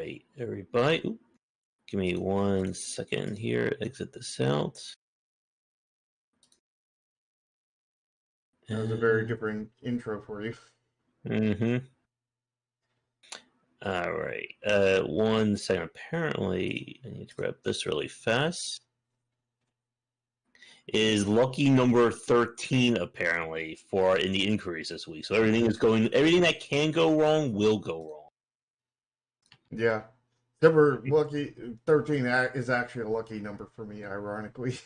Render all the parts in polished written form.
right, everybody. Oop, give me 1 second here. Exit this out. That was a very different intro for you. Mm-hmm. All right. 1 second. Apparently, I need to grab this really fast. Is lucky number 13 apparently for in the inquiries this week. So everything that can go wrong will go wrong. Yeah. Number lucky 13 is actually a lucky number for me, ironically.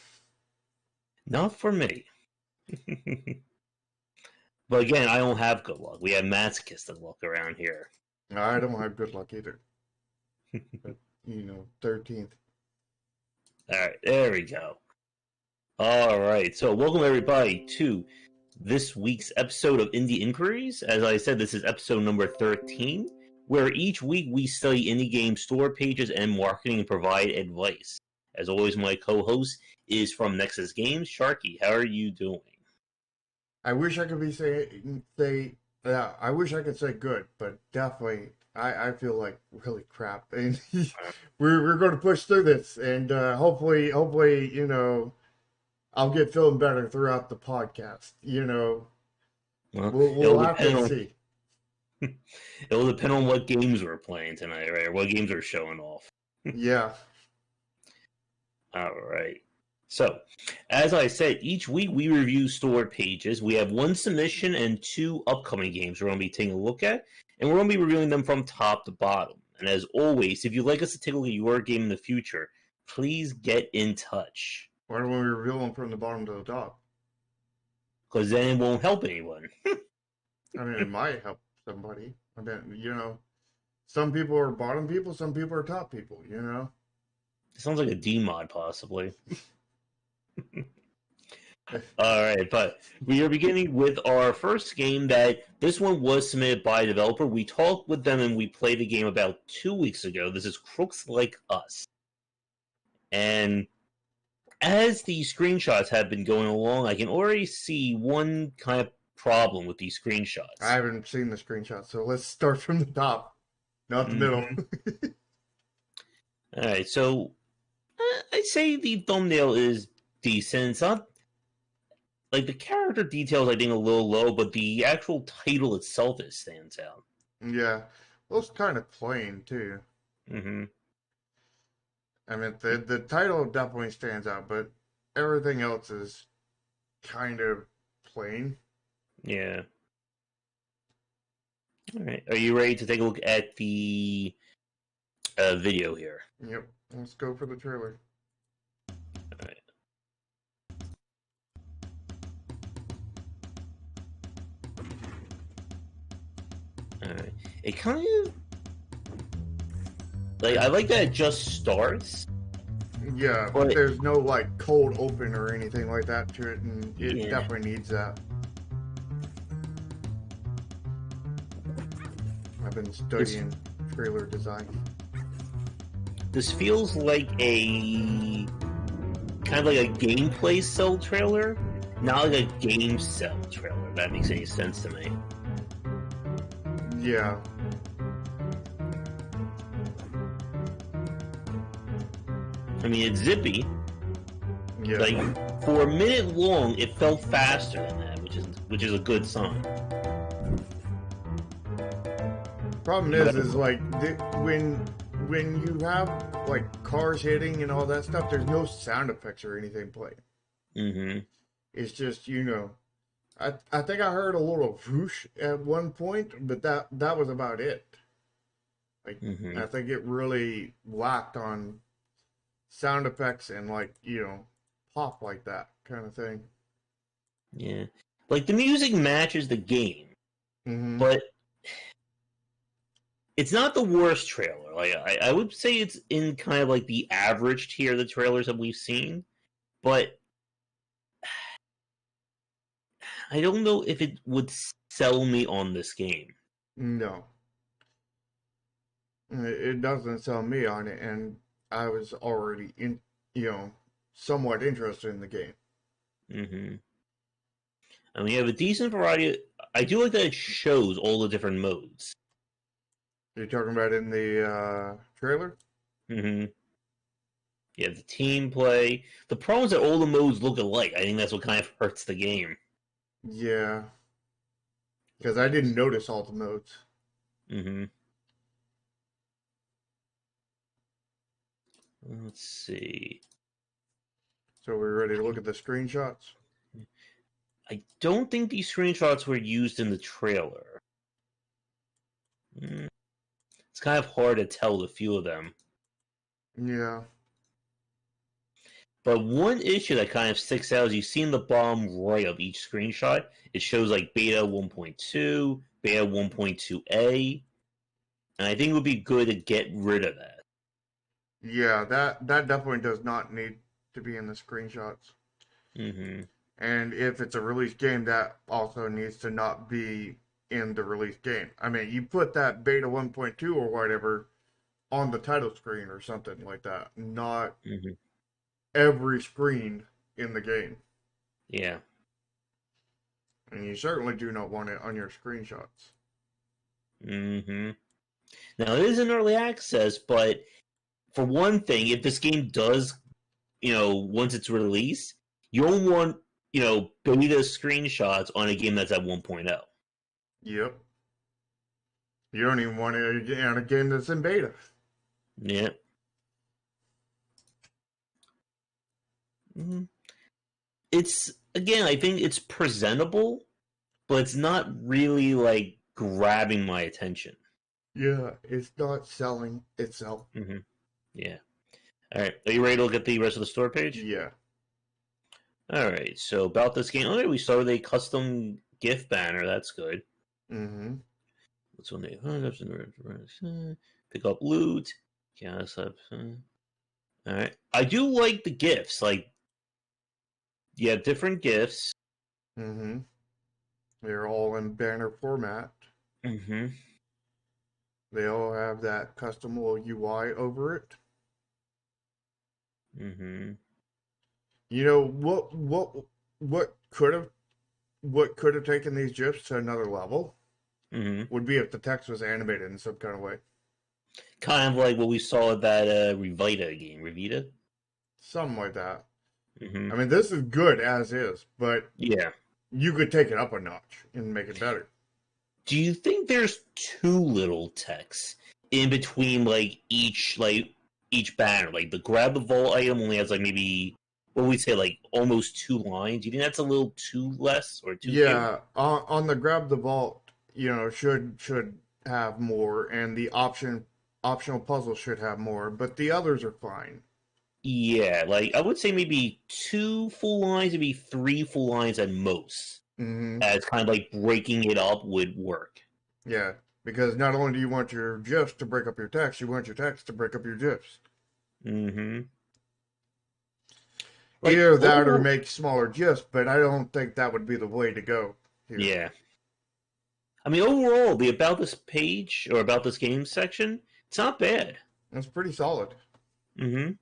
Not for me. But again, I don't have good luck. We have masochistic luck around here. I don't have good luck either. But, 13th. Alright, there we go. Alright, so welcome everybody to this week's episode of Indie Inquiries. As I said, this is episode number 13, where each week we study indie game store pages and marketing and provide advice. As always, my co-host is from Nexus Games, Sharky. How are you doing? I wish I could I wish I could say good, but definitely I feel like really crap. And we're going to push through this, and hopefully, I'll get feeling better throughout the podcast. Well, we'll have to see. It'll depend on what games we're playing tonight, right? Or what games we're showing off. Yeah. All right. So, as I said, each week we review store pages. We have 1 submission and 2 upcoming games we're going to be taking a look at, and we're going to be reviewing them from top to bottom. And as always, if you'd like us to take a look at your game in the future, please get in touch. Why don't we reveal them from the bottom to the top? Because then it won't help anyone. I mean, it might help somebody. I mean, some people are bottom people, some people are top people, It sounds like a D-mod, possibly. Alright, but we are beginning with our first game that this one was submitted by a developer. We talked with them and we played the game about 2 weeks ago. This is Crooks Like Us. And as the screenshots have been going along, I can already see one kind of problem with these screenshots. I haven't seen the screenshots, so let's start from the top, not the middle. Alright, so I'd say the thumbnail is decent. It's not like the character details, I think, a little low, but the actual title itself stands out. Yeah, well, it's kind of plain too. Mm-hmm. I mean, the title definitely stands out, but everything else is kind of plain. Yeah. All right. Are you ready to take a look at the video here? Yep. Let's go for the trailer. All right. All right. It kind of I like that it just starts. Yeah, but there's no cold open or anything like that to it, and it definitely needs that. I've been studying trailer design. This feels like a kind of like a gameplay cell trailer, not like a game cell trailer. If that makes any sense to me. Yeah. I mean, it's zippy. Yeah. For a minute long, it felt faster than that, which is a good sign. Problem is when you have cars hitting and all that stuff, there's no sound effects or anything playing. Mm-hmm. It's just I think I heard a little whoosh at one point, but that was about it. I think it really lacked on sound effects and pop like that kind of thing. Yeah, the music matches the game, but it's not the worst trailer. I would say it's in kind of the average tier of the trailers that we've seen, but I don't know if it would sell me on this game. No. It doesn't sell me on it, and I was already somewhat interested in the game. Mm-hmm. I mean, you have a decent variety. I do like that it shows all the different modes. You're talking about in the trailer? Mm-hmm. Yeah, the team play. The problem is that all the modes look alike. I think that's what kind of hurts the game. Yeah, because I didn't notice all the modes. Mm-hmm. Let's see. So we're ready to look at the screenshots. I don't think these screenshots were used in the trailer. It's kind of hard to tell the few of them. Yeah. But one issue that kind of sticks out is you see in the bottom right of each screenshot, it shows like beta 1.2, beta 1.2a, and I think it would be good to get rid of that. Yeah, that definitely does not need to be in the screenshots. Mm-hmm. And if it's a release game, that also needs to not be in the release game. I mean, you put that beta 1.2 or whatever on the title screen or something like that, not Mm-hmm. every screen in the game. Yeah. And you certainly do not want it on your screenshots. Mm-hmm. Now it is in early access, but for one thing, if this game does, once it's released, you don't want, beta screenshots on a game that's at 1.0. Yep. You don't even want it on a game that's in beta. Yeah. Mm-hmm. It's, again, I think it's presentable, but it's not really like grabbing my attention. Yeah, it's not selling itself. Mm-hmm. Yeah. All right. Are you ready to look at the rest of the store page? Yeah. All right. So about this game, okay, we saw a custom GIF banner. That's good. Mm-hmm. What's one day? Pick up loot. Yeah. All right. I do like the GIFs. Like, yeah, different GIFs. Mm-hmm. They're all in banner format. Mm-hmm. They all have that custom little UI over it. Mm-hmm. You know what could have taken these GIFs to another level Mm-hmm. would be if the text was animated in some kind of way. Kind of like what we saw at that Revita game. Revita? Something like that. Mm-hmm. I mean, this is good as is, but Yeah. you could take it up a notch and make it better. Do you think there's too little text in between each banner? Like the grab the vault item only has like maybe what would we say like almost 2 lines. Do you think that's a little too less or too few? Yeah, on the grab the vault, should have more, and the optional puzzle should have more, but the others are fine. Yeah, like I would say maybe 2 full lines, maybe 3 full lines at most. Mm-hmm. As kind of like breaking it up would work. Yeah, because not only do you want your GIFs to break up your text, you want your text to break up your GIFs. Mm-hmm. Like Either that or overall, make smaller GIFs, but I don't think that would be the way to go here. yeah. I mean, overall, the about this page or about this game section, it's not bad. It's pretty solid. Mm-hmm.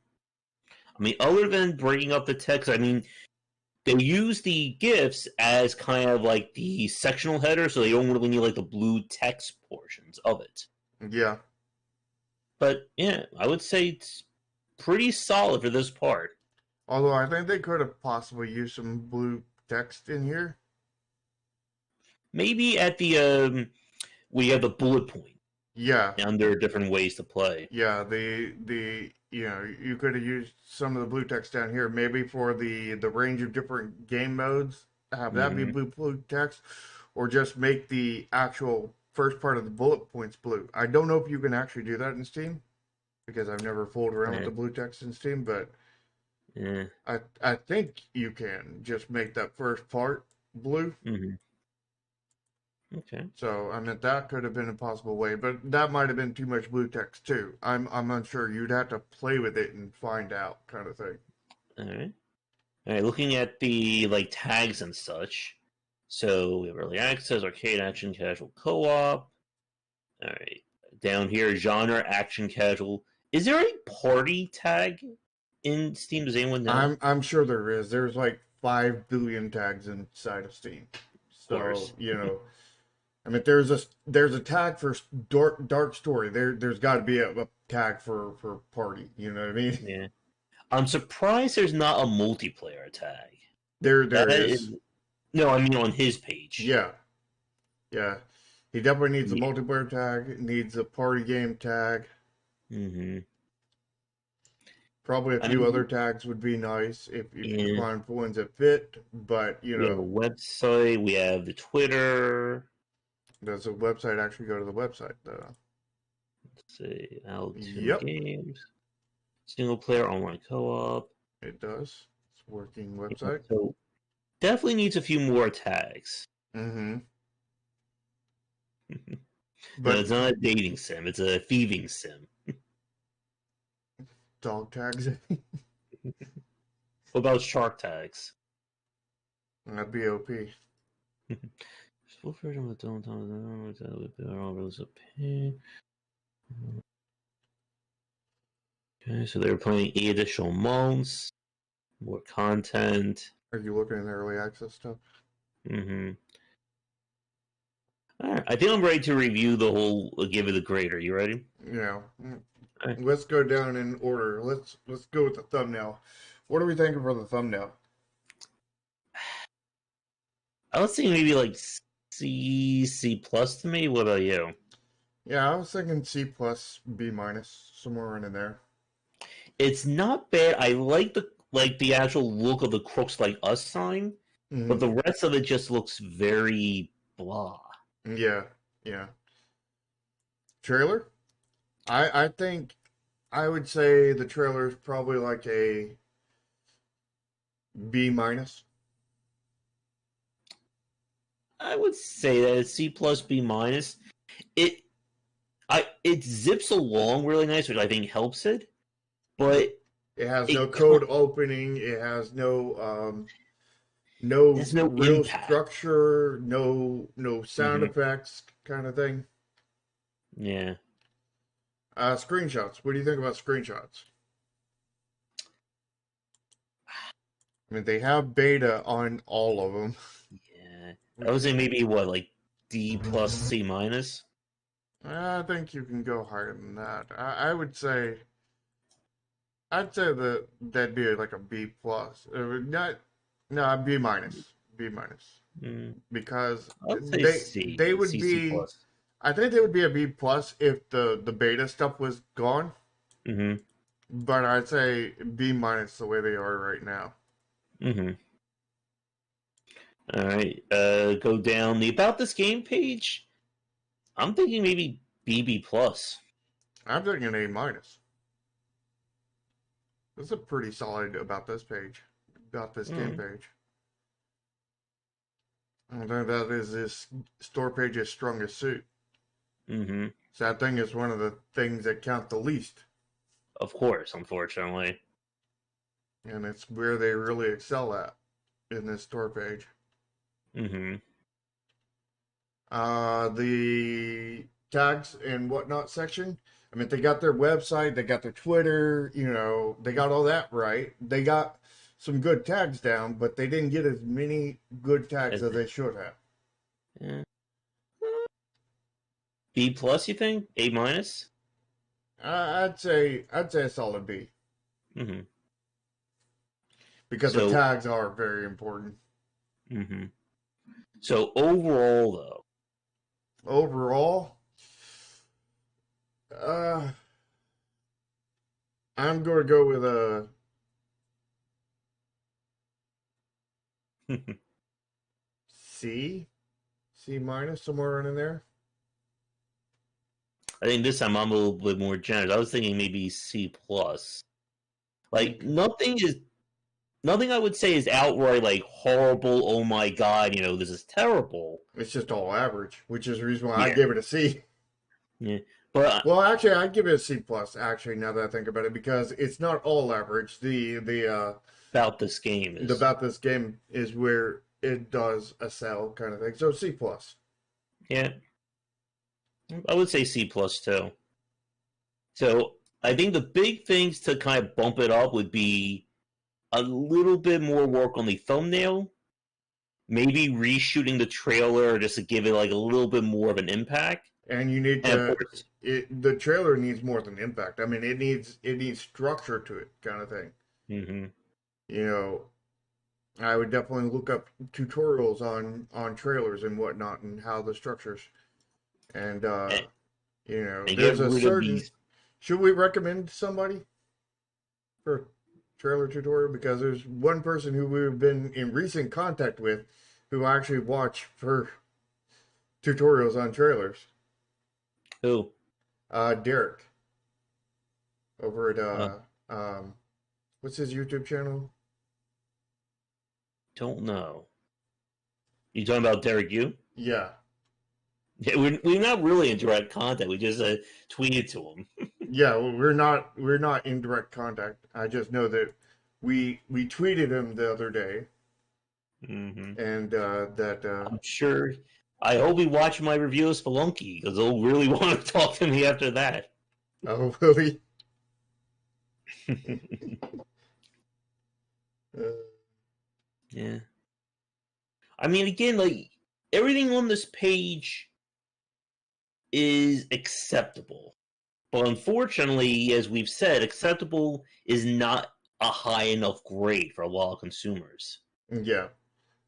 I mean, other than breaking up the text, I mean, they use the GIFs as kind of like the sectional header, so they don't really need like the blue text portions of it. Yeah. But yeah, I would say it's pretty solid for this part. Although I think they could have possibly used some blue text in here. Maybe at the we have the bullet point, Yeah. and there are different ways to play. Yeah, you could have used some of the blue text down here, maybe for the range of different game modes, have that be Mm-hmm. blue text, or just make the actual first part of the bullet points blue. I don't know if you can actually do that in Steam because I've never fooled around with Yeah. the blue text in Steam, but Yeah. I think you can just make that first part blue. Mm-hmm. Okay. So I mean that could have been a possible way, but that might have been too much blue text too. I'm unsure. You'd have to play with it and find out, kind of thing. All right. All right. Looking at the like tags and such. So we have early access, arcade, action, casual, co-op. All right. Down here, genre, action, casual. Is there a party tag in Steam? Does anyone know? I'm sure there is. There's like 5 billion tags inside of Steam. Of course. So, I mean, there's a tag for dark story. There's got to be a tag for party. You know what I mean? Yeah. I'm surprised there's not a multiplayer tag. There That is. is no, I mean on his page. Yeah, yeah. He definitely needs a Yeah. multiplayer tag. Needs a party game tag. Mm-hmm. Probably a I few other mean, tags would be nice if you could yeah. find ones that fit. But We have a website. We have the Twitter. does the website actually go to the website though? Let's see, Altune Yep, Games, single player online co-op. it does. It's a working Yeah, website. so definitely needs a few more tags. Mm-hmm. No, But it's not a dating sim. It's a thieving sim. dog tags, What about shark tags? that'd be OP. Full version with don't Okay, so they're playing 8 additional months, more content. Are you looking at early access stuff? Mm-hmm. All right, I think I'm ready to review the whole. Give it a grade. Are you ready? Yeah. All right. Let's go down in order. Let's go with the thumbnail. What are we thinking for the thumbnail? I would say maybe like C plus to me. What about you? Yeah, I was thinking C plus, B minus, somewhere in there. It's not bad. I like the actual look of the crooks like us sign, but Mm-hmm. the rest of it just looks very blah. Yeah, yeah. Trailer? I think I would say the trailer is probably like a B minus. I would say that it's C plus B minus. It it zips along really nice, which I think helps it, but It has no it code opening. It has no there's no real impact. structure, no sound Hmm. effects kind of thing. Yeah. Screenshots. What do you think about screenshots? I mean, they have beta on all of them. Yeah. I would say maybe what, like D plus C minus? I think you can go higher than that. I would say I'd say that that'd be like a B plus. Not no B minus. B minus. Mm, Because I would say they would C be plus. I think they would be a B plus if the beta stuff was gone. Mm-hmm. But I'd say B minus the way they are right now. Mm-hmm. All right. Go down the about this game page. I'm thinking maybe BB plus. I'm thinking A minus. That's a pretty solid about this page. About this game Mm. page. I think that is this store page's strongest suit. Mm-hmm. So I think it's one of the things that count the least. Of course, unfortunately. And it's where they really excel at in this store page. Mm-hmm. The tags and whatnot section. I mean, they got their website, they got their Twitter, they got all that right. They got some good tags down, but they didn't get as many good tags as they should have. Yeah. B plus, you think? A minus? I'd say a solid B Mm-hmm. because the So, tags are very important. mm-hmm. So overall, though, Overall, uh, I'm going to go with a C, C minus, somewhere in there. I think this time I'm a little bit more generous. I was thinking maybe C plus. Like nothing I would say is outright like horrible. Oh my god, this is terrible. It's just all average, which is the reason why I Yeah, give it a C. yeah. But Well, actually, I'd give it a C plus. Actually, now that I think about it, because it's not all average. about this game The is about this game is where it does a sell kind of thing. So C plus. yeah, I would say C plus too. So I think the big things to kind of bump it up would be a little bit more work on the thumbnail, maybe reshooting the trailer just to give it like a little bit more of an impact. And you need And of to course, the trailer needs more than impact. I mean, it needs structure to it, kind of thing. mm-hmm. You know, I would definitely look up tutorials on trailers and whatnot and how the structures. And and get there's a rid of certain. these. Should we recommend somebody for a trailer tutorial? Because there's one person who we've been in recent contact with, who I actually watch for tutorials on trailers. Who? Derek over at Uh, what's his YouTube channel? don't know. You talking about Derek Yu? Yeah, Yeah, we're not really in direct contact. We just tweeted to him. yeah. Well, we're not in direct contact. I just know that we tweeted him the other day, Mm-hmm. and that I'm sure. I hope he watched my review of Spelunky because they'll really want to talk to me after that. oh really. Uh, Yeah. I mean, again, like everything on this page is acceptable. But unfortunately, as we've said, acceptable is not a high enough grade for a lot of consumers. yeah,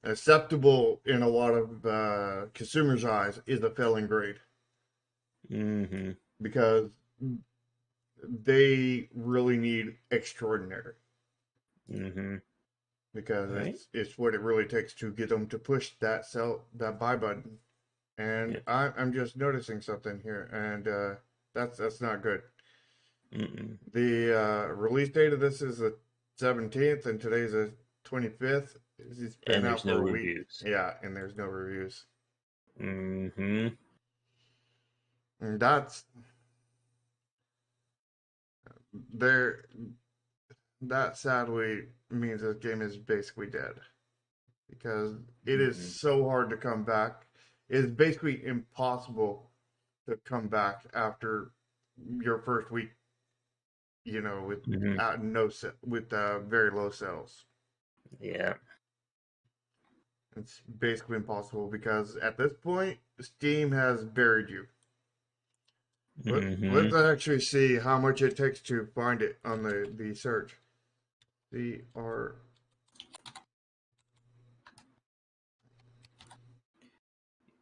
acceptable in a lot of consumers' eyes is a failing grade Mm-hmm. because they really need extraordinary Mm-hmm. because Right? it's what it really takes to get them to push that buy button. And Yeah. I'm just noticing something here, and that's not good. Mm-mm. The release date of this is the 17th, and today's the 25th. It's been And out there's no for a week. reviews. Yeah, and there's no reviews. Mm-hmm. And that's there. That sadly means this game is basically dead because it is Mm-hmm. so hard to come back. It is basically impossible to come back after your first week. With Mm-hmm. no with very low sales. Yeah. It's basically impossible because at this point, Steam has buried you. Let's Mm-hmm. actually see how much it takes to find it on the search. CR.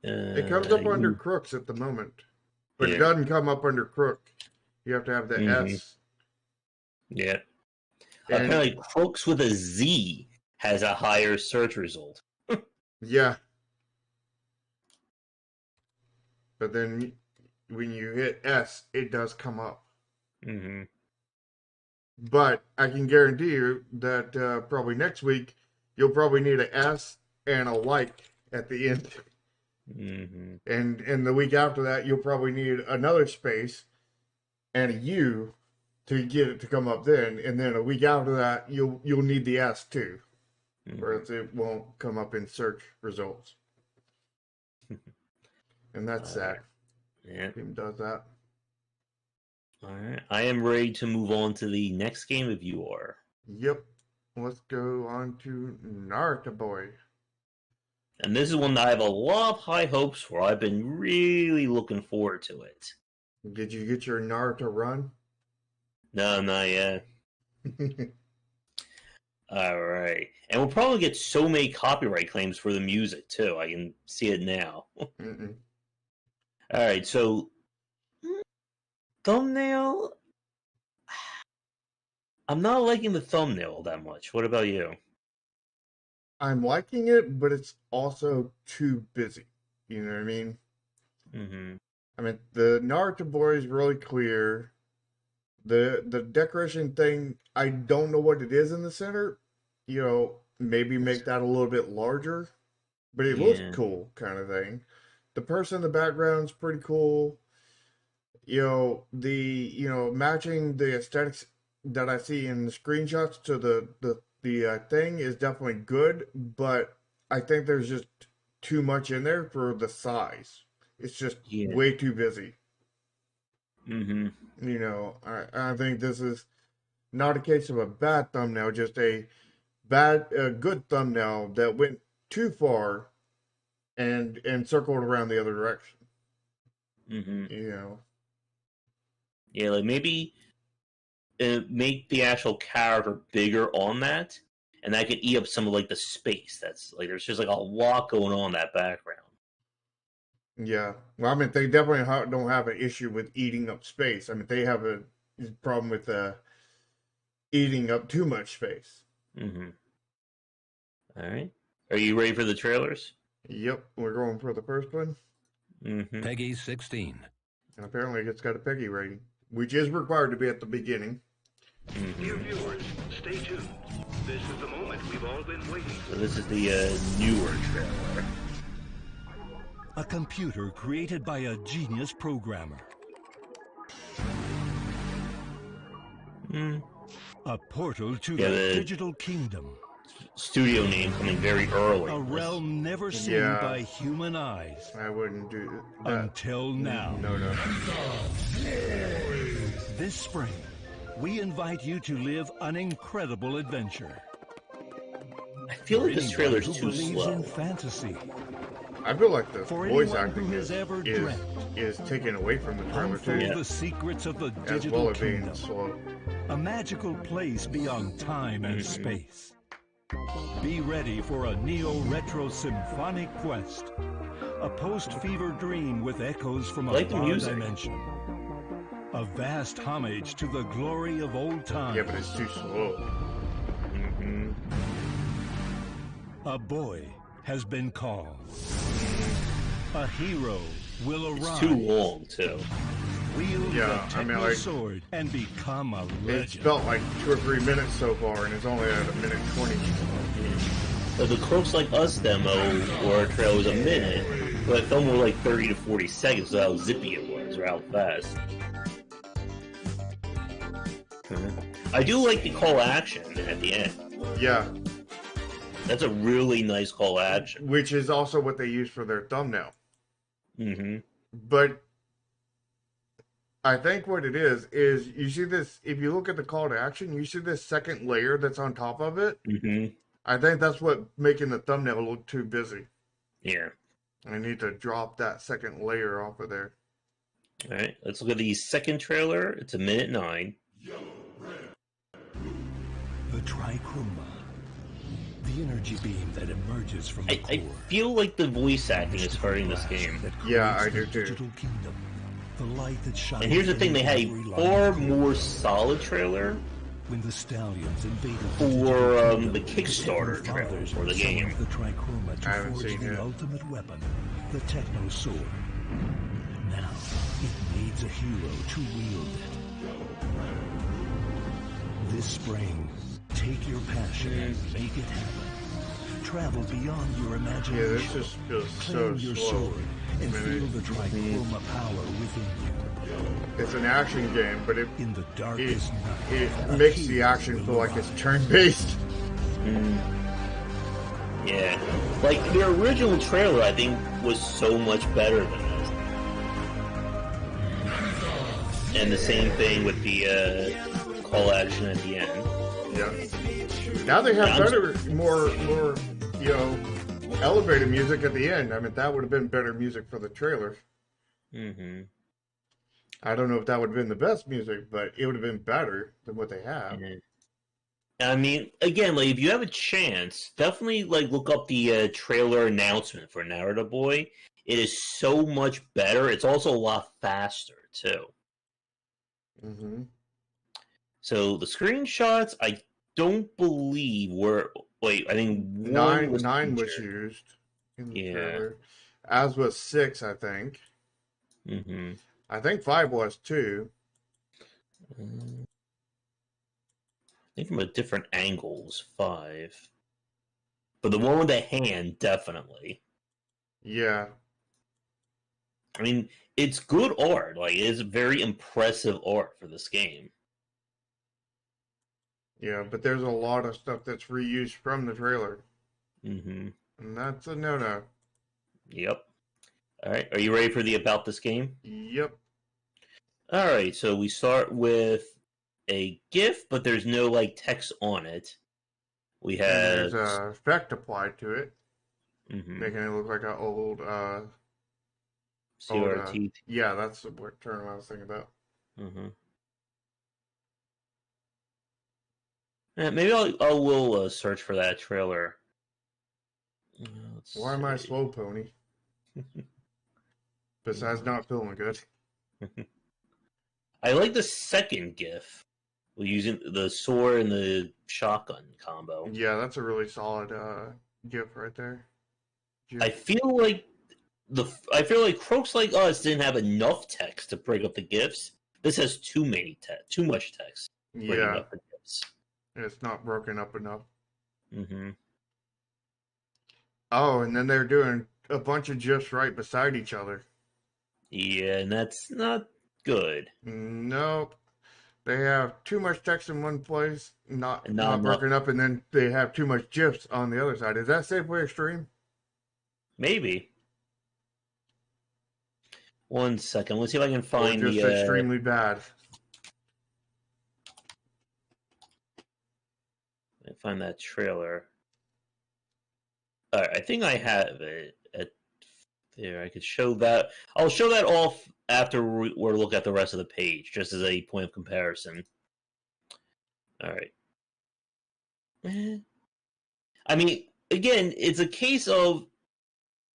It comes up under You, Crooks at the moment, but it yeah. doesn't come up under Crook. You have to have the Mm-hmm. S. Yeah. And Apparently, Crooks with a Z has a higher search result. yeah, but then when you hit S, it does come up. Mm-hmm. But I can guarantee you that probably next week you'll probably need a S and a like at the end, Mm-hmm. and the week after that you'll probably need another space and a U to get it to come up then, and then a week after that you'll need the S too, or Mm-hmm. else it won't come up in search results, and that's All sad. right. Yeah. Steam does that. All right. I am ready to move on to the next game if you are. Yep. Let's go on to Naruto Boy. And this is one that I have a lot of high hopes for. I've been really looking forward to it. Did you get your Naruto run? No, not yet. All right. And we'll probably get so many copyright claims for the music, too. I can see it now. All right. So, thumbnail. I'm not liking the thumbnail that much. What about you? I'm liking it, but it's also too busy. You know what I mean? Mm-hmm. I mean, the Naruto boy is really clear. The decoration thing, I don't know what it is in the center. Maybe make that a little bit larger, but it looks Yeah. cool, kind of thing. The person in the background's pretty cool. Matching the aesthetics that I see in the screenshots to the thing is definitely good, but I think there's just too much in there for the size. It's just Yeah. way too busy. Mm-hmm. I think this is not a case of a bad thumbnail, just a good thumbnail that went too far and circled around the other direction. You know. Yeah, like maybe make the actual character bigger on that, and that could eat up some of like the space. That's like there's just like a lot going on in that background. Yeah, well, I mean, they definitely don't have an issue with eating up space. I mean, they have a problem with eating up too much space. All right, are you ready for the trailers? Yep, we're going for the first one. Peggy 16. And apparently it's got a Peggy rating, which is required to be at the beginning. Dear viewers, stay tuned. This is the moment we've all been waiting for. So this is the newer trailer. A computer created by a genius programmer. A portal to the digital kingdom. Studio name coming very early. A realm never seen by human eyes. I wouldn't do that. Until now. No. This spring, we invite you to live an incredible adventure. I feel like this trailer's too slow. In fantasy. I feel like the voice acting is taken away from the trailer too. The secrets of the digital as well as kingdom. being slow. A magical place beyond time and space. Be ready for a neo-retro symphonic quest. A post-fever dream with echoes from a far dimension. A vast homage to the glory of old times. Yeah, but it's too slow. A boy has been called. A hero will arrive. It's too long, too. Wield the techno sword and become a legend. It's felt like 2 or 3 minutes so far, and it's only at 1:20. But the Close Like Us demo or trailer was a minute, but it felt more like 30 to 40 seconds, so how zippy it was, or how fast. I do like the call to action at the end. Yeah. That's a really nice call to action. Which is also what they use for their thumbnail. But I think what it is you see this, if you look at the call to action, you see this second layer that's on top of it. I think that's what making the thumbnail look too busy. Yeah. I need to drop that second layer off of there. All right, let's look at the second trailer. It's 1:09. The trichroma. The energy beam that emerges from the core. I feel like the voice acting is hurting this game. Yeah, I do too. Kingdom, the light that shines. And here's the thing, they had a far more solid trailer when the stallions invaded for the Kickstarter trailer for the game. The trichroma to I haven't forge seen the it. ultimate weapon, the techno sword. Now, it needs a hero to wield it. This spring, take your passion and make it happen. Travel beyond your imagination. Yeah, this just feels so Claim your slow. sword and feel the trichroma power within you. It's an action game, but In the darkest night, it makes the action feel like it's turn-based. Yeah. Like, the original trailer, I think, was so much better than this. And the same thing with the call action at the end. Yeah. Now they have better, more, elevated music at the end. I mean, that would have been better music for the trailer. I don't know if that would have been the best music, but it would have been better than what they have. I mean, again, like, if you have a chance, definitely, like, look up the trailer announcement for Naruto Boy. It is so much better. It's also a lot faster, too. So, the screenshots, I don't believe were... Wait, I think nine was used in the trailer. As was 6, I think. I think 5 was too. I think from a different angle was 5. But the one with the hand, definitely. Yeah. I mean, it's good art. Like, it is very impressive art for this game. Yeah, but there's a lot of stuff that's reused from the trailer. And that's a no-no. Yep. Alright, are you ready for the About This Game? Yep. Alright, so we start with a GIF, but there's no, like, text on it. We have... And there's an effect applied to it. making it look like an old, CRT. yeah, that's the term I was thinking about. Maybe I will search for that trailer. Why am I slow, Pony? Besides not feeling good. I like the second GIF. We're using the sword and the shotgun combo. Yeah, that's a really solid GIF right there. GIF. I feel like Crooks Like Us didn't have enough text to break up the GIFs. This has too much text. Breaking up the GIFs. It's not broken up enough. Mm-hmm. Oh, and then they're doing a bunch of GIFs right beside each other. Yeah, and that's not good. Nope. They have too much text in one place, not enough. broken up, and then they have too much GIFs on the other side. Is that Safeway Extreme? Maybe. 1 second. Let's see if I can find or just extremely bad. I find that trailer. All right, I think I have it there. I could show that. I'll show that off after we look at the rest of the page, just as a point of comparison. All right. I mean, again, it's a case of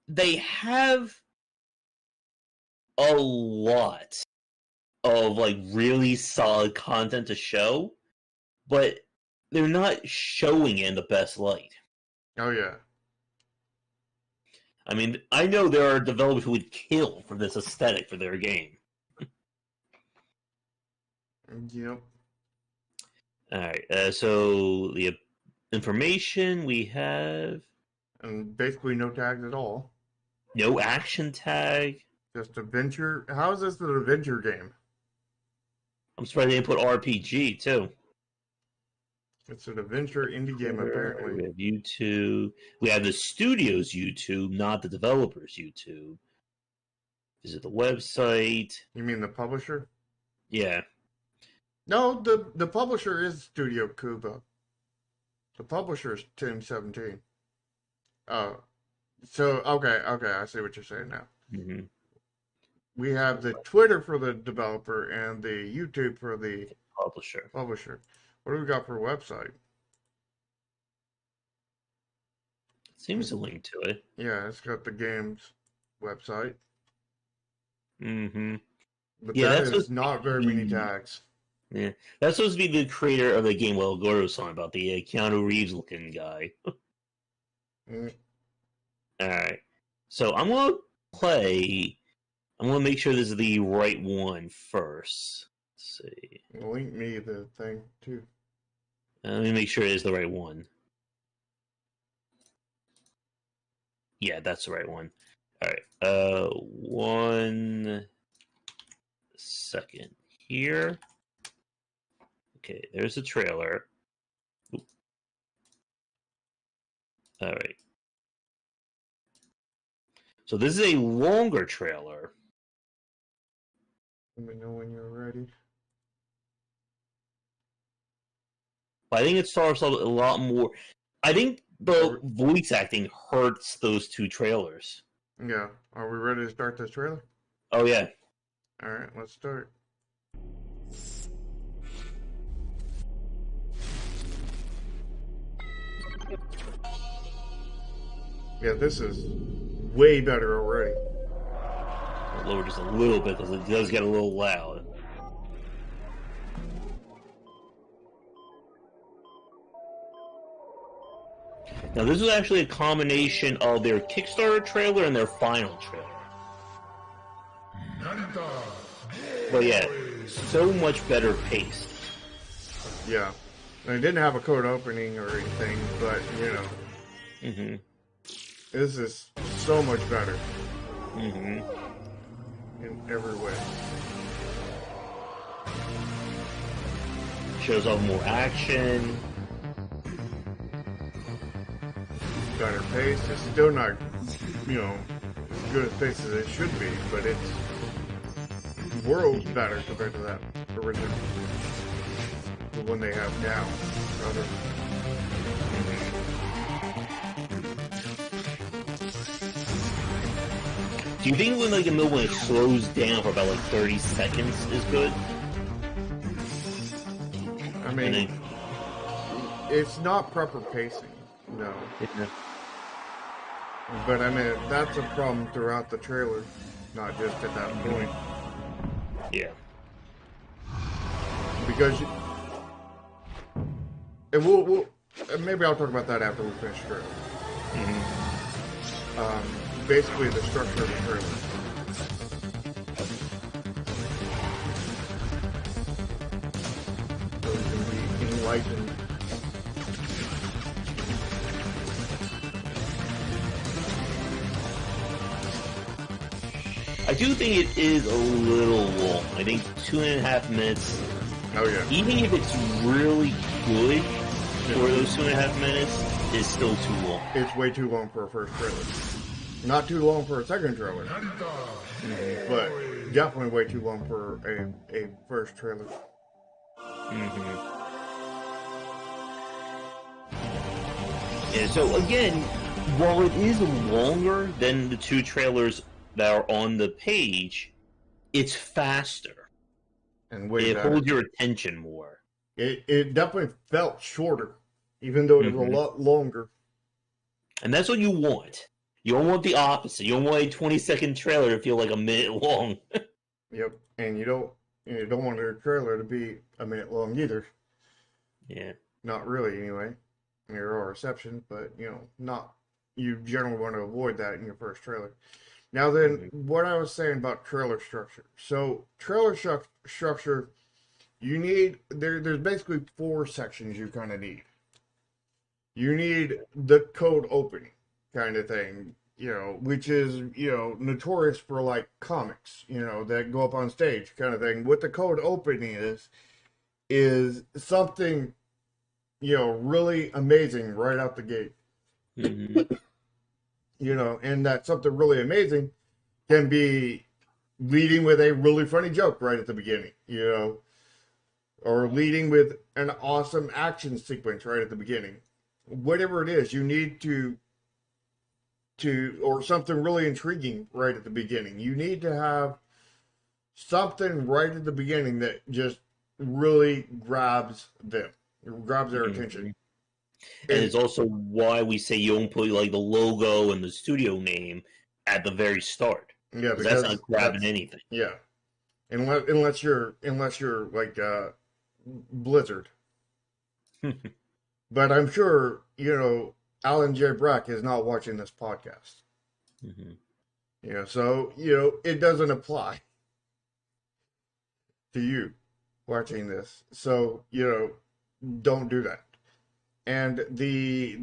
they have a lot of like really solid content to show, but they're not showing it in the best light. Oh yeah. I mean, I know there are developers who would kill for this aesthetic for their game. Yep. All right. So the information we have, and basically no tags at all. No action tag. Just adventure. How is this an adventure game? I'm surprised they didn't put RPG too. It's an adventure indie game, apparently. We have YouTube. We have the studio's YouTube, not the developer's YouTube. Visit the website. You mean the publisher? Yeah. No, the publisher is Studio Kuba. The publisher is Team 17. Oh. So, okay, I see what you're saying now. Mm-hmm. We have the Twitter for the developer and the YouTube for the publisher. What do we got for a website? Seems to link to it. Yeah, it's got the game's website. Mm-hmm. But yeah, that is not very many tags. Yeah, that's supposed to be the creator of the game El Gordo song about the Keanu Reeves looking guy. Alright. So I'm going to play. I'm going to make sure this is the right one first. Let's see. Link me the thing, too. Let me make sure it is the right one. Yeah, that's the right one. Alright. 1 second here. Okay, there's the trailer. Alright. So this is a longer trailer. Let me know when you're ready. I think it starts off a lot more. I think the voice acting hurts those two trailers. Yeah. Are we ready to start this trailer? Oh, yeah. Alright, let's start. Yeah, this is way better already. I'll lower just a little bit because it does get a little loud. Now, this is actually a combination of their Kickstarter trailer and their final trailer. But yeah, so much better paced. Yeah. And it didn't have a code opening or anything, but, you know. Mm-hmm. This is so much better. Mm-hmm. In every way. Shows off more action. Better pace. It's still not, you know, as good a pace as it should be, but it's worlds better compared to that original. The one they have now, rather. Do you think when like in the middle when it slows down for about like 30 seconds is good? I mean, it's not proper pacing, no. Yeah. But I mean, that's a problem throughout the trailer, not just at that point. Yeah. Because and maybe I'll talk about that after we finish the trailer. Basically, the structure of the trailer. So you can be enlightened. I do think it is a little long. I think 2.5 minutes. Oh yeah. Even if it's really good for those 2.5 minutes, is still too long. It's way too long for a first trailer. Not too long for a second trailer, but definitely way too long for a first trailer. Yeah, so again, while it is longer than the 2 trailers that are on the page, it's faster. And way it better. holds your attention more. It definitely felt shorter, even though it was a lot longer. And that's what you want. You don't want the opposite. You don't want a 20-second trailer to feel like a minute long. Yep, and you don't want your trailer to be a minute long either. Yeah. Not really, anyway. There are exceptions, but you generally want to avoid that in your first trailer. Now then, what I was saying about trailer structure. So trailer structure, you need there's basically 4 sections you kind of need. You need the cold opening kind of thing, which is, notorious for like comics, that go up on stage kind of thing. What the cold opening is something, really amazing right out the gate. And that something really amazing can be leading with a really funny joke right at the beginning, or leading with an awesome action sequence right at the beginning. Whatever it is, you need to or something really intriguing right at the beginning. You need to have something right at the beginning that just really grabs their attention. And it's also why we say you don't put like the logo and the studio name at the very start. Yeah, because that's not grabbing anything. Yeah, unless you're like Blizzard. But I'm sure Alan J. Brack is not watching this podcast. So it doesn't apply to you watching this. So don't do that. And the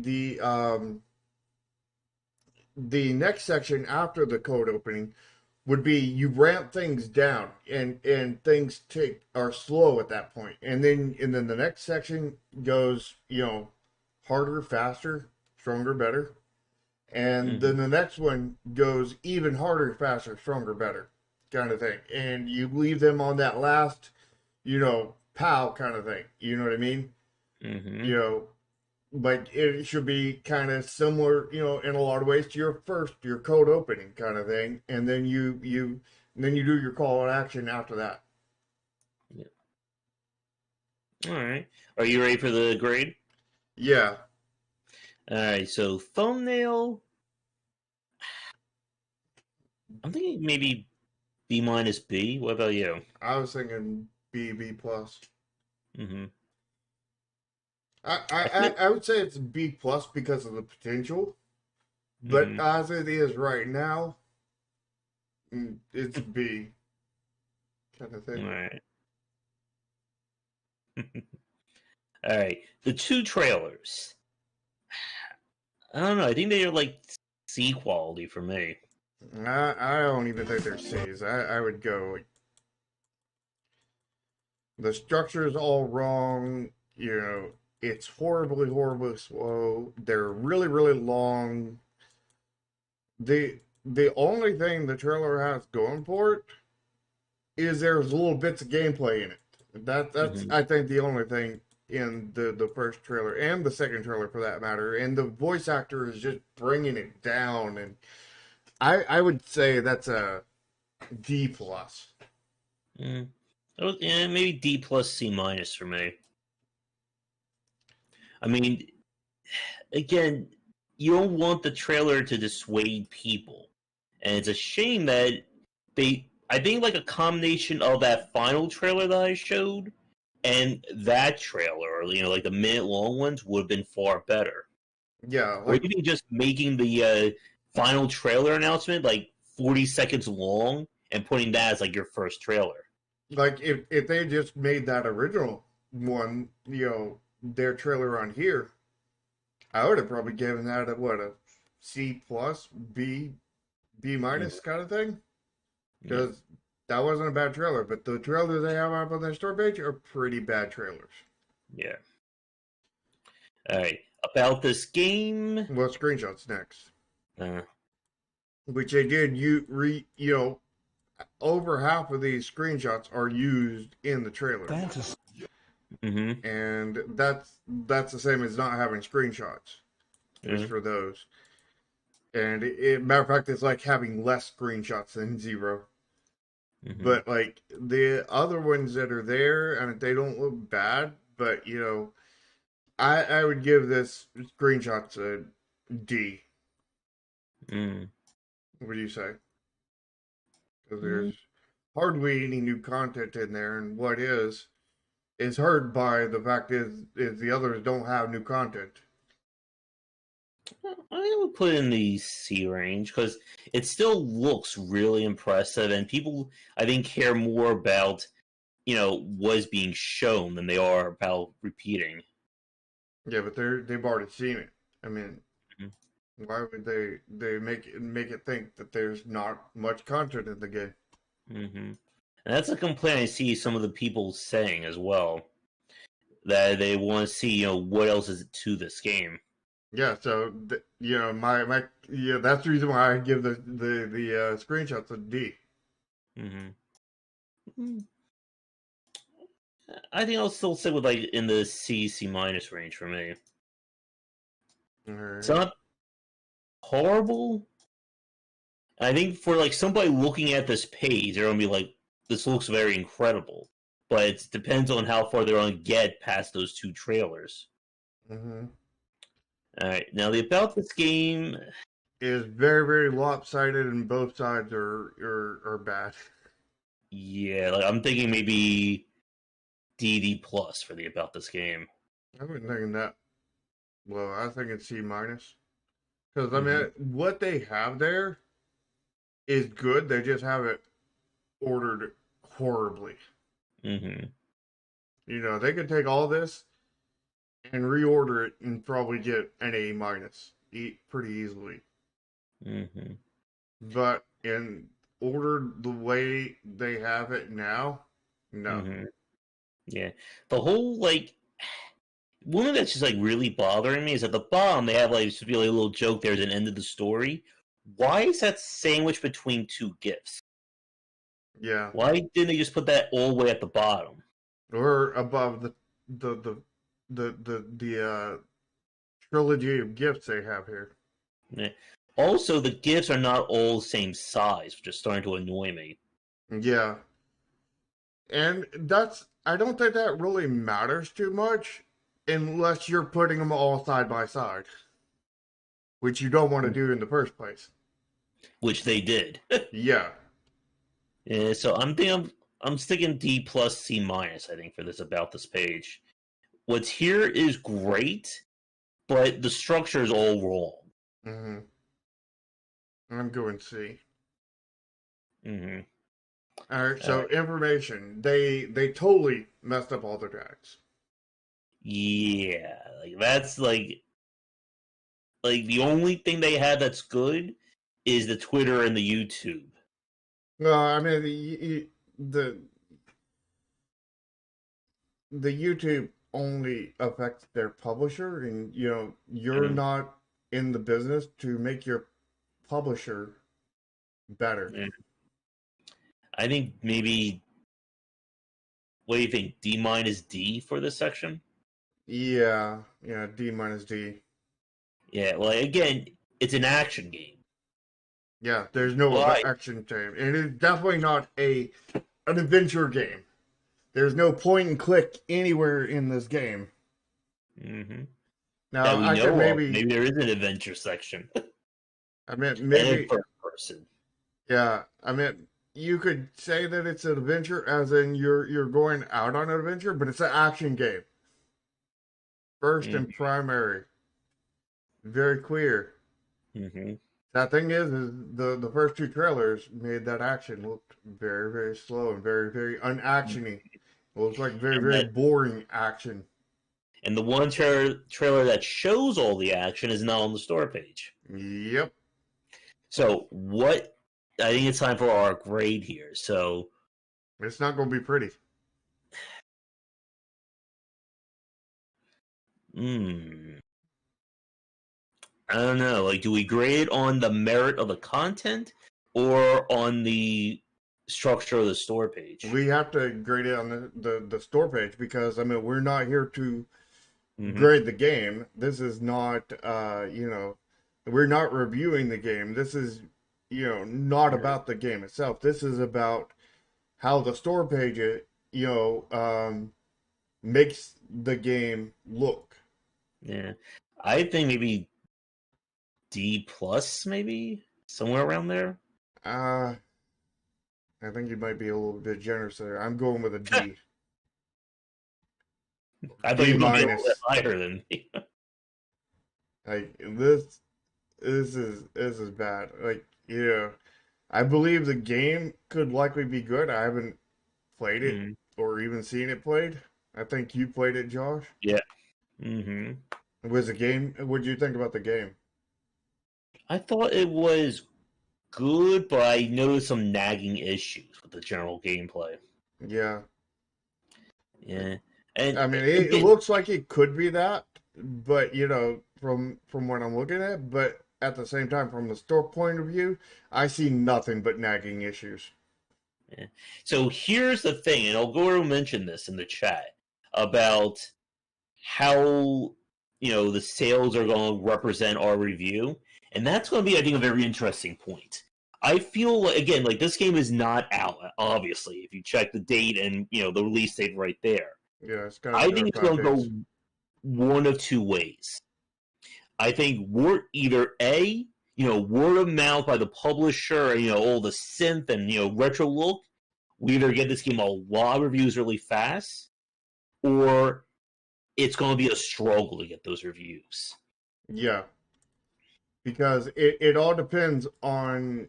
next section after the code opening would be you ramp things down and things are slow at that point. And then the next section goes, harder, faster, stronger, better. And then the next one goes even harder, faster, stronger, better kind of thing. And you leave them on that last, pow kind of thing. You know what I mean? But it should be kind of similar, in a lot of ways to your code opening kind of thing, and then you do your call to action after that. Yeah. All right. Are you ready for the grade? Yeah. All right. So thumbnail, I'm thinking maybe B minus B. What about you? I was thinking B plus. I would say it's B plus because of the potential, but as it is right now, it's B kind of thing. All right. All right. The 2 trailers. I don't know. I think they are like C quality for me. I don't even think they're C's. I would go like, the structure is all wrong. It's horribly, horribly slow. They're really, really long. The only thing the trailer has going for it is there's little bits of gameplay in it. That's I think the only thing in the first trailer and the second trailer for that matter. And the voice actor is just bringing it down, and I would say that's a D plus. Mm. Yeah, maybe D plus C minus for me. I mean, again, you don't want the trailer to dissuade people, and it's a shame that they. I think like a combination of that final trailer that I showed and that trailer, like the minute long ones, would have been far better. Yeah, Or like even just making the final trailer announcement like 40 seconds long and putting that as like your first trailer. if they just made that original one, their trailer on here, I would have probably given that a C plus, B minus kind of thing. Yeah. Because that wasn't a bad trailer, but the trailers they have up on their store page are pretty bad trailers. Yeah. All right. About this game. Well, screenshots next, Uh, which they did. Over half of these screenshots are used in the trailer, Fantasy. mm-hmm. and that's the same as not having screenshots, just for those. And matter of fact, it's like having less screenshots than zero. Mm-hmm. But like the other ones that are there, and they don't look bad, but I would give this screenshots a D. Mm. What do you say? Because Mm. there's hardly any new content in there, and what is hurt by the fact is the others don't have new content. I would put it in the C range because it still looks really impressive, and people, I think, care more about what is being shown than they are about repeating. Yeah, but they've already seen it. I mean, Mm-hmm. why would they make it think that there's not much content in the game? Mm-hmm. And that's a complaint I see some of the people saying as well, that they want to see what else is to this game. Yeah, so my that's the reason why I give the screenshots a D. Mm-hmm. I think I'll still stick with like in the C minus range for me. Right. It's not horrible. I think for like somebody looking at this page, they're gonna be like, "This looks very incredible," but it depends on how far they're gonna get past those two trailers. Mm-hmm. All right, now the about this game Is very very lopsided, and both sides are bad. yeah, like I'm thinking maybe DD plus for the about this game. I've been thinking that. Well, I think it's C minus because I Mm-hmm. mean what they have there is good. They just have it ordered horribly. Mm-hmm. They could take all this and reorder it and probably get an A minus pretty easily. Mm-hmm. But in ordered the way they have it now, no. Mm-hmm. Yeah, the whole like one thing that's just like really bothering me is at the bottom they have like just be like a little joke. There's an end of the story. Why is that sandwiched between two gifts? Yeah. Why didn't they just put that all the way at the bottom? Or above the trilogy of gifts they have here. Yeah. Also, the gifts are not all the same size, which is starting to annoy me. Yeah. And I don't think that really matters too much unless you're putting them all side by side, which you don't want to do in the first place. Which they did. Yeah. Yeah, so I'm sticking D plus C minus. I think for this about this page. What's here is great, but the structure is all wrong. Mm-hmm. I'm going C. Mm-hmm. All right. So information. They totally messed up all their tags. Yeah, like that's like the only thing they have that's good is the Twitter and the YouTube. No, I mean the YouTube only affects their publisher, and you're not in the business to make your publisher better. Yeah. I think maybe. What do you think? D minus D for this section? Yeah, D minus D. Yeah. Well, again, it's an action game. Yeah, there's no action time. It is definitely not an adventure game. There's no point and click anywhere in this game. Mm-hmm. Now, That we I could know of. Maybe there is an adventure section. I mean, And maybe. in first person. Yeah, I mean, you could say that it's an adventure, as in you're going out on an adventure, but it's an action game. First and primary. Very clear. Mm-hmm. That thing is the first two trailers made that action look very, very slow and very, very unactiony. It looks like very, very boring action. And the one trailer that shows all the action is not on the store page. Yep. So what? I think it's time for our grade here. So it's not going to be pretty. I don't know. Like, do we grade it on the merit of the content or on the structure of the store page? We have to grade it on the store page because, I mean, we're not here to grade the game. This is not, we're not reviewing the game. This is, not about the game itself. This is about how the store page, makes the game look. Yeah. I think maybe D+, maybe? Somewhere around there? I think you might be a little bit generous there. I'm going with a D. I thought you might be a little bit higher than me. Like, this is bad. Like, I believe the game could likely be good. I haven't played it or even seen it played. I think you played it, Josh. Yeah. Mm-hmm. Was the game? What did you think about the game? I thought it was good, but I noticed some nagging issues with the general gameplay. Yeah. Yeah. And I mean, it looks like it could be that, but from what I'm looking at, but at the same time, from the store point of view, I see nothing but nagging issues. Yeah. So here's the thing, and I'll go to mention this in the chat about how the sales are going to represent our review, and that's going to be, I think, a very interesting point. I feel again like this game is not out. Obviously, if you check the date and the release date right there. Yeah, I think it's going to go one of two ways. I think we're either A, word of mouth by the publisher, all the synth and retro look. We either get this game a lot of reviews really fast, or it's going to be a struggle to get those reviews. Yeah, because it all depends on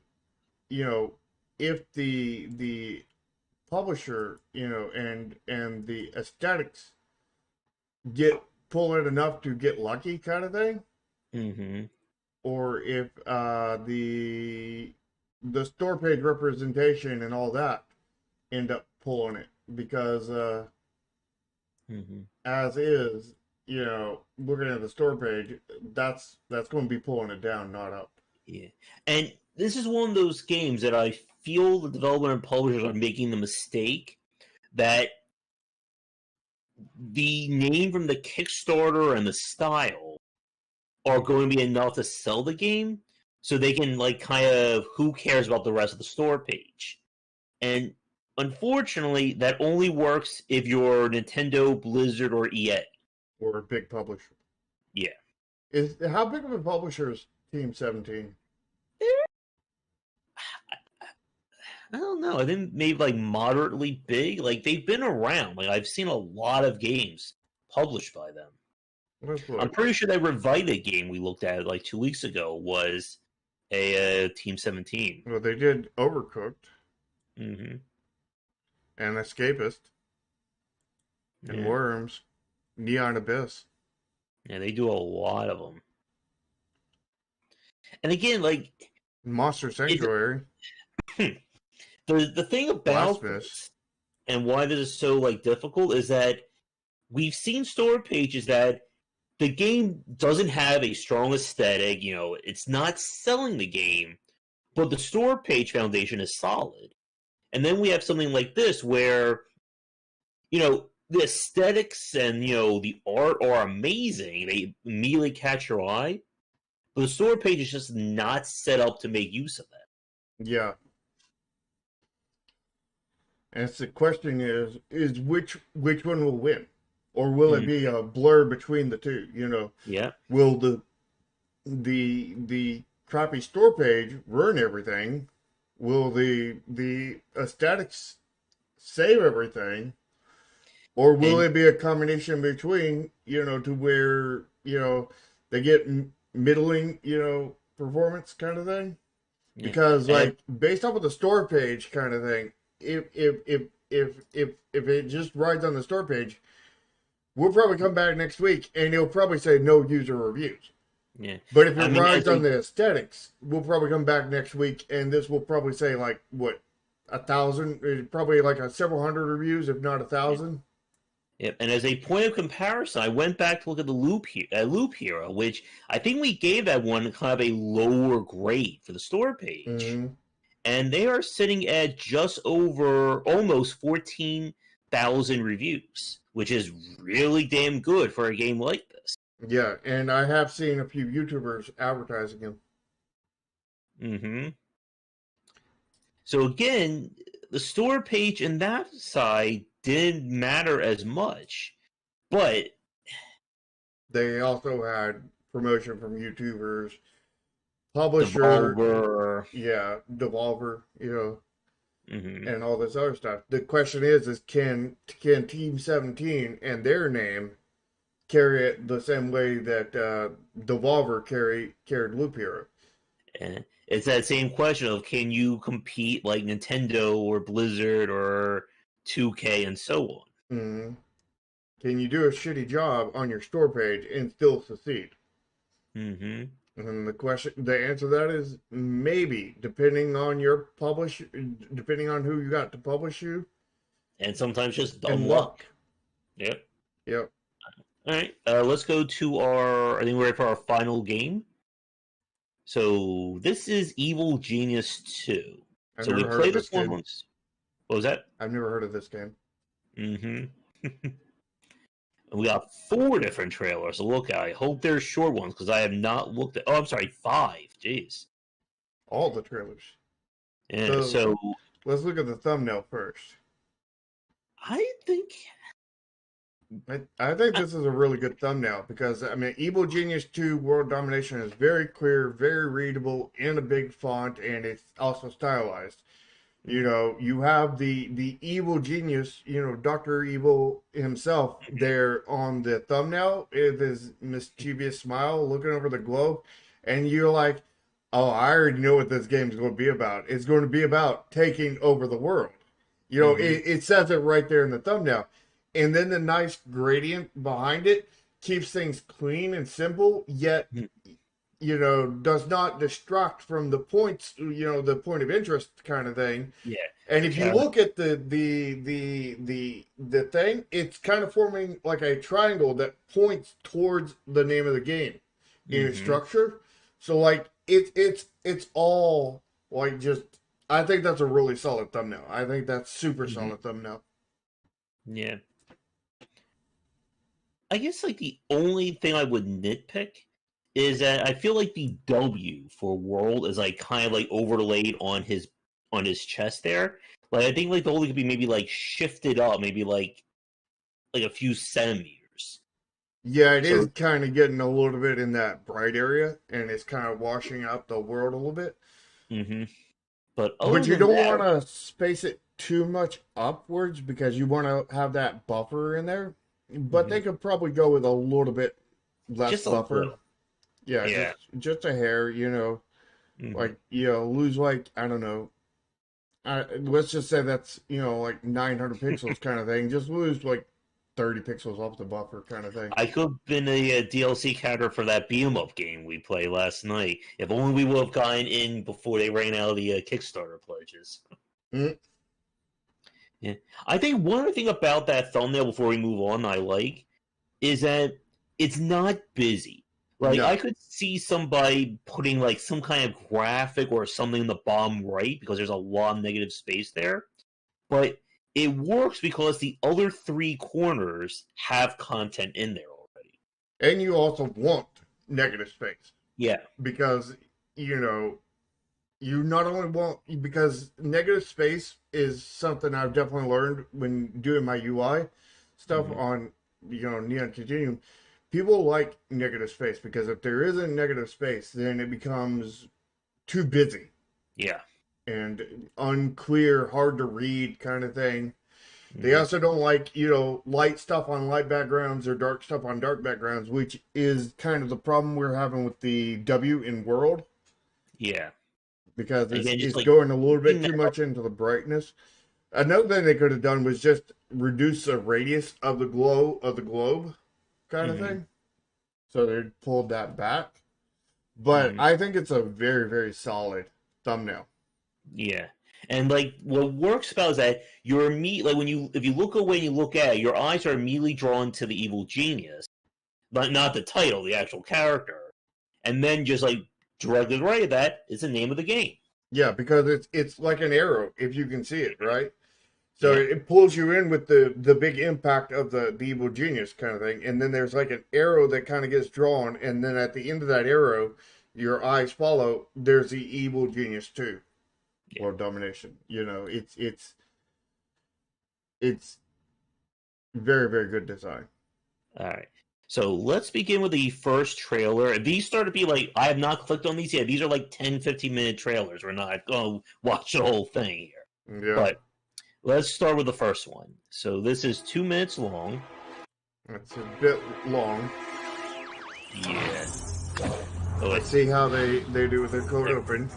if the publisher and the aesthetics pull it enough to get lucky, kind of thing. Mm-hmm. Or if the store page representation and all that end up pulling it, because as is, looking at the store page, that's going to be pulling it down, not up. Yeah, and this is one of those games that I feel the developer and publishers are making the mistake that the name from the Kickstarter and the style are going to be enough to sell the game, so they can kind of, who cares about the rest of the store page? And unfortunately, that only works if you're Nintendo, Blizzard, or EA. Or a big publisher. Yeah. How big of a publisher is Team 17? I don't know. I think maybe moderately big. They've been around. I've seen a lot of games published by them. I'm pretty sure that Revita game we looked at 2 weeks ago was a Team 17. Well, they did Overcooked. Mm-hmm. And Escapist. And Worms. Neon Abyss. Yeah, they do a lot of them. And again, Monster Sanctuary. The thing about this, and why this is so difficult, is that we've seen store pages that the game doesn't have a strong aesthetic. It's not selling the game, but the store page foundation is solid. And then we have something like this where, the aesthetics and, the art are amazing. They immediately catch your eye. But the store page is just not set up to make use of that. Yeah. And it's the question is which one will win? Or will it be a blur between the two? You know, Yeah. will the crappy store page ruin everything? Will the aesthetics save everything? Or will And it be a combination between, to where, they get middling, performance kind of thing? yeah. Because And like based off of the store page kind of thing, if it just rides on the store page, we'll probably come back next week and it'll probably say no user reviews. yeah. But if it I mean, as rides on a the aesthetics, we'll probably come back next week and this will probably say like what 1,000, probably like a several hundred reviews, if not 1,000. Yep. And as a point of comparison, I went back to look at the Loop Hero, which I think we gave that one kind of a lower grade for the store page. Mm-hmm. And they are sitting at just over almost 14,000 reviews, which is really damn good for a game like this. Yeah, and I have seen a few YouTubers advertising him. Mm-hmm. So again, the store page and that side didn't matter as much, but They also had promotion from YouTubers, publisher, Devolver. yeah, Devolver, Mm-hmm. and all this other stuff. The question is can Team 17 and their name carry it the same way that Devolver carried Loop Hero? And it's that same question of can you compete like Nintendo or Blizzard or 2K and so on? Mm-hmm. Can you do a shitty job on your store page and still succeed? Mm-hmm. And the answer to that is maybe, depending on your publish, depending on who you got to publish you, And sometimes just dumb and luck. luck. Yep. Yep. All right. Let's go to our. I think we're ready for our final game. So this is Evil Genius 2. I've So we never heard of played this this one game. once. What was that? I've never heard of this game. Mm-hmm. We got 4 different trailers to look at. I hope they're short ones because I have not looked at. Oh, I'm sorry, 5. Jeez. All the trailers. Yeah. So Let's look at the thumbnail first. I think. I think this is a really good thumbnail because I mean, Evil Genius 2 World Domination is very clear, very readable, in a big font, and it's also stylized. You have the evil genius, Dr. Evil himself there on the thumbnail with his mischievous smile looking over the globe. And you're like, oh, I already know what this game's going to be about. It's going to be about taking over the world. It says it right there in the thumbnail. And then the nice gradient behind it keeps things clean and simple, yet does not distract from the points, the point of interest kind of thing. Yeah. And if you look at the thing, it's kind of forming like a triangle that points towards the name of the game in its structure. So like it's all like just I think that's a really solid thumbnail. I think that's super solid thumbnail. Yeah. I guess like the only thing I would nitpick is that I feel like the W for world is like kind of like overlaid on his chest there. Like I think like the only could be maybe like shifted up, maybe like a few centimeters. Yeah, it is kind of getting a little bit in that bright area, and it's kind of washing out the world a little bit. Mm-hmm. But you don't want to space it too much upwards because you want to have that buffer in there. But they could probably go with a little bit less just buffer. Yeah. Just a hair, like, lose like, I don't know. Let's just say that's, like 900 pixels kind of thing. Just lose like 30 pixels off the buffer kind of thing. I could have been a DLC character for that beat-em-up game we played last night. If only we would have gotten in before they ran out of the Kickstarter pledges. Mm-hmm. Yeah, I think one other thing about that thumbnail before we move on I like is that it's not busy. Like I could see somebody putting like some kind of graphic or something in the bottom right because there's a lot of negative space there. But it works because the other 3 corners have content in there already. And you also want negative space. Yeah. Because, you not only won't, because negative space is something I've definitely learned when doing my UI stuff on, Neon Continuum. People like negative space because if there isn't negative space, then it becomes too busy. Yeah. And unclear, hard to read kind of thing. They also don't like, light stuff on light backgrounds or dark stuff on dark backgrounds, which is kind of the problem we're having with the W in World. Yeah. Because it's going a little bit too much into the brightness. Another thing they could have done was just reduce the radius of the globe kind of thing. So they pulled that back. But I think it's a very, very solid thumbnail. Yeah. And like what works about is that you're if you look away and you look at it, your eyes are immediately drawn to the evil genius. But not the title, the actual character. And then just like directly right of that is the name of the game. Yeah, because it's like an arrow, if you can see it, right? So it pulls you in with the big impact of the evil genius kind of thing. And then there's like an arrow that kind of gets drawn, and then at the end of that arrow, your eyes follow, there's the evil genius too. Yeah. Or domination. It's very, very good design. All right. So let's begin with the first trailer. These start to be like, I have not clicked on these yet. These are like 10, 15-minute trailers. We're not going to watch the whole thing here. Yeah. But let's start with the first one. So this is 2 minutes long. That's a bit long. Yeah. Let's see how they do with their code open.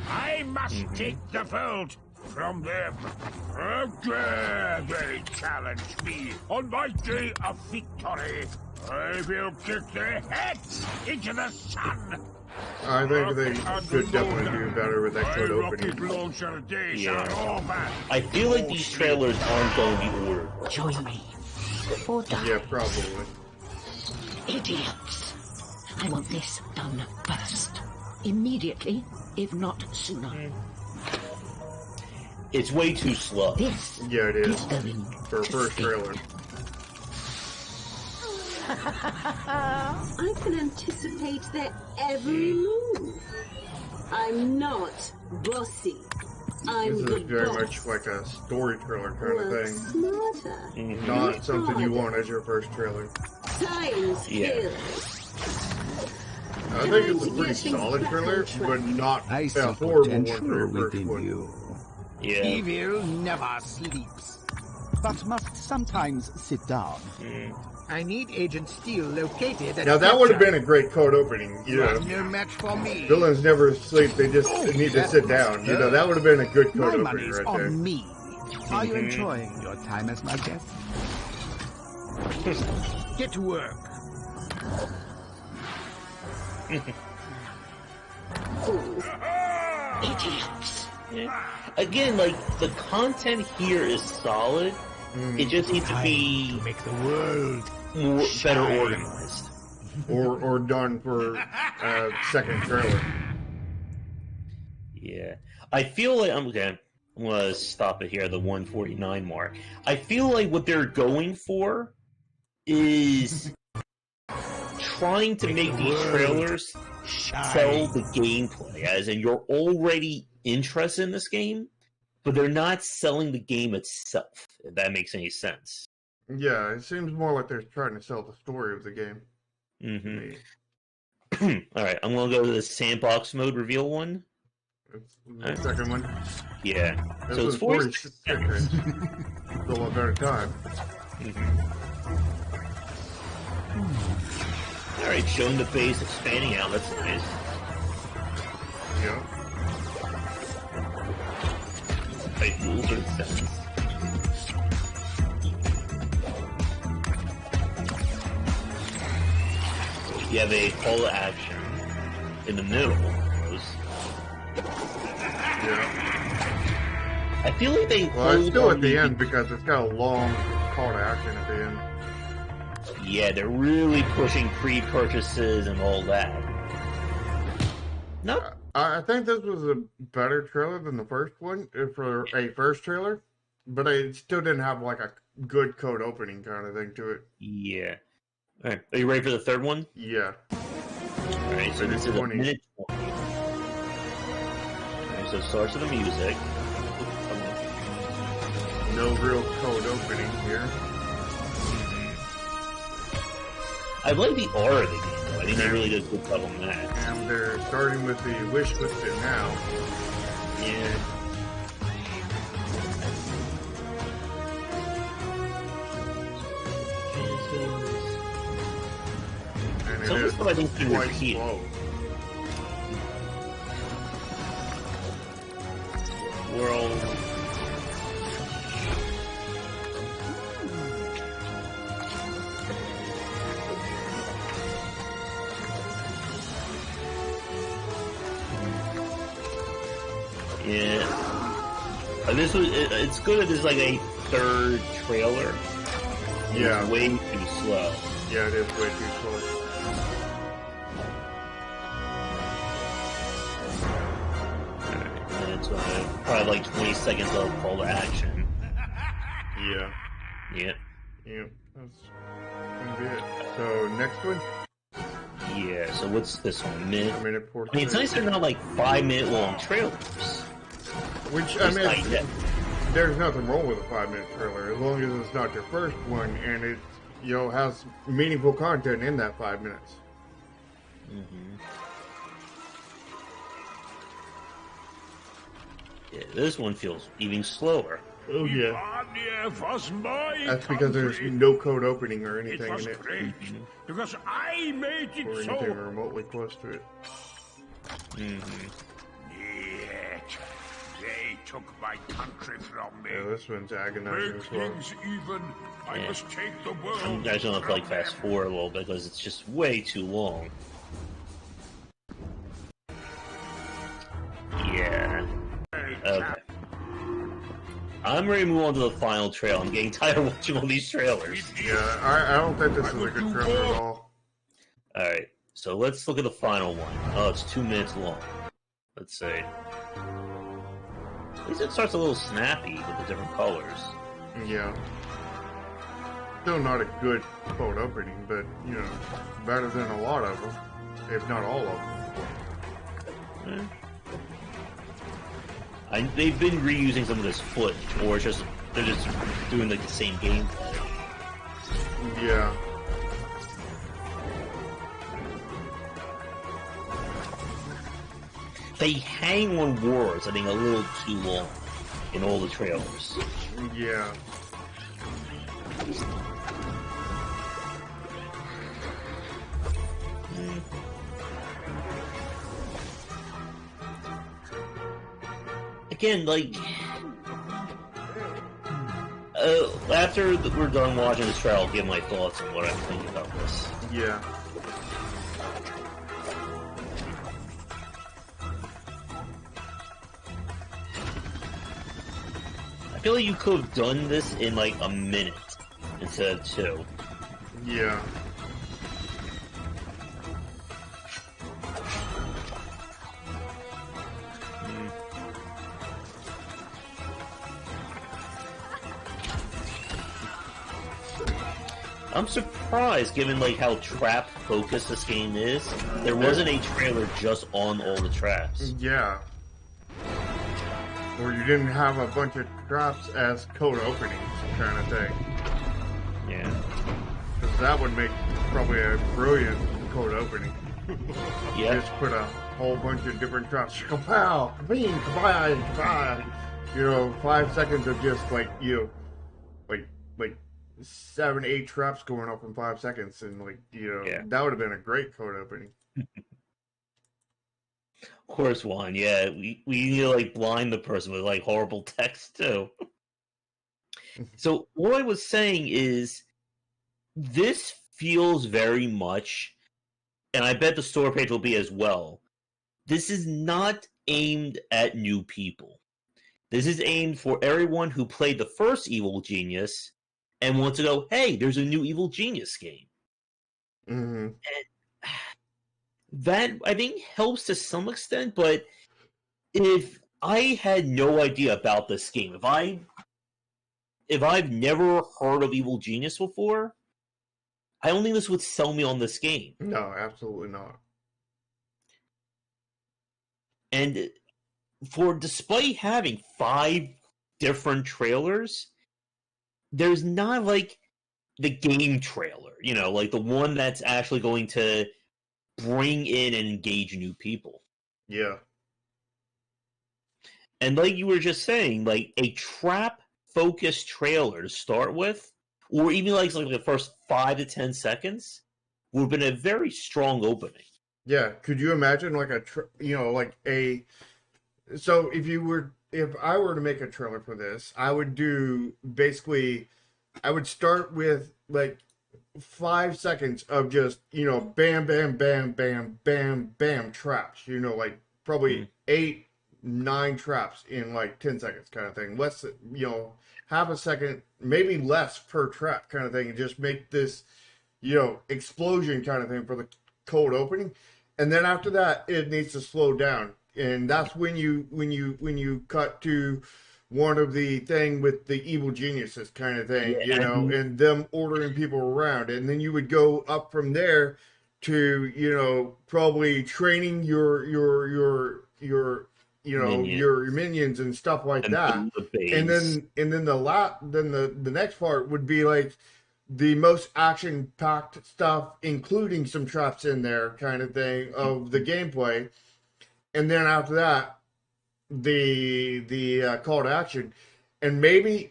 I must take the vote from them. How dare they challenge me on my day of victory? I will kick their heads into the sun. I think they could definitely do better with that code opening. Yeah. I feel like these trailers aren't going to be ordered. Join me. Or die. Yeah, probably. Idiots. I want this done first. Immediately, if not sooner. It's way too slow. This it is. Going for a first trailer. I can anticipate their every move. I'm not bossy. This is very much like a story trailer kind of thing. Smarter. Not something you want as your first trailer. Time's kills. I think it's a pretty solid trailer, but not a horrible one for your first one. Yeah. Evil never sleeps, but must sometimes sit down. I need Agent Steele located. Now that would have been a great code opening. No match for me. Villains never sleep; they just need to sit down. That would have been a good code opening right on there. Me. Are you enjoying your time as my guest? Get to work. Idiots. Again, like the content here is solid. It just needs to be make the world better organized, or done for second trailer. Yeah, I feel like I'm gonna stop it here at the 149 mark. I feel like what they're going for is trying to make these trailers sell the gameplay, as in you're already interested in this game, but they're not selling the game itself, if that makes any sense. Yeah, it seems more like they're trying to sell the story of the game. Alright, I'm going to go to the sandbox mode reveal one. It's the second one. Yeah. This so it's 46 seconds. Still a better time. Alright, showing the base expanding out, that's nice. Yeah. Fight rules are intense. You have a call to action in the middle. Yeah. I feel like they. Well, it's still at the end because it's got a long call to action at the end. Yeah, they're really pushing pre-purchases and all that. No, I think this was a better trailer than the first one for a first trailer, but it still didn't have like a good code opening kind of thing to it. Yeah. All right, are you ready for the third one? Yeah. All right, so this is a minute 20. so starts with the music. No real code opening here. I like the aura of the game, though. I think they really did a good job on that. And they're starting with the wish list it now. Yeah. And Some of the stuff I think can repeat. World. Yeah. This was. It's good that there's like a third trailer. Yeah. It's way too slow. Yeah, it is way too slow. And it's probably like 20 seconds of call to action. Yeah. Yeah. Yeah. That's gonna be it. So next one. Yeah. So what's this one? Minute. A minute 40. I mean, it's nice they're not like 5-minute long trailers. Which I mean, there's nothing wrong with a 5-minute trailer as long as it's not your first one and it, you know, has meaningful content in that 5 minutes. Yeah, this one feels even slower. Oh yeah. That's because there's no code opening or anything in it. Because I made it or so. anything remotely close to it. Yet they took my country from me. Yeah, this one's agonizing Make as well. things even. I must take the world. I'm actually gonna have to like fast forward a little bit because it's just way too long. Yeah. Okay. I'm ready to move on to the final trail. I'm getting tired of watching all these trailers. Yeah, I don't think this is a good trailer at all. Alright, so let's look at the final one. Oh, it's 2 minutes long. Let's see. At least it starts a little snappy with the different colors. Yeah. Still not a good code opening, but, you know, better than a lot of them, if not all of them. They've been reusing some of this footage, or it's just they're just doing like the same gameplay. Yeah. They hang on words, I think, a little too long in all the trailers. Yeah. Again, like, after we're done watching this trailer, I'll give my thoughts on what I'm thinking about this. Yeah. I feel like you could have done this in like a minute instead of 2. Yeah. I'm surprised, given like how trap focused this game is. There wasn't a trailer just on all the traps. Yeah. Or you didn't have a bunch of traps as code openings, kind of thing. Yeah. Because that would make probably a brilliant code opening. Yeah. Just put a whole bunch of different traps. Kapow! Kabing! Kabay! Kabay! You know, 5 seconds of just like, you know, like 7, 8 traps going up in 5 seconds, and like, you know, that would have been a great code opening. Of course, Juan. Yeah, we need to like blind the person with like horrible text too. So what I was saying is, this feels very much, and I bet the store page will be as well. This is not aimed at new people. This is aimed for everyone who played the first Evil Genius and wants to go, hey, there's a new Evil Genius game. Mm-hmm. And that, I think, helps to some extent, but if I had no idea about this game, if I've never heard of Evil Genius before, I don't think this would sell me on this game. No, absolutely not. And despite having 5 different trailers, there's not like the game trailer, like the one that's actually going to bring in and engage new people. Yeah. And like you were just saying, like a trap-focused trailer to start with, or even like the first 5 to 10 seconds, would have been a very strong opening. Yeah. Could you imagine like so if I were to make a trailer for this, I would do basically, I would start with like 5 seconds of just, bam, bam, bam, bam, bam, bam traps, like probably 8, 9 traps in like 10 seconds kind of thing. Less, half a second, maybe less per trap kind of thing, and just make this, explosion kind of thing for the cold opening. And then after that, it needs to slow down. And that's when you cut to one of the thing with the evil geniuses kind of thing, and them ordering people around. And then you would go up from there to, probably training your minions and stuff like that. And then the next part would be like the most action packed stuff, including some traps in there kind of thing of the gameplay. And then after that, the call to action, and maybe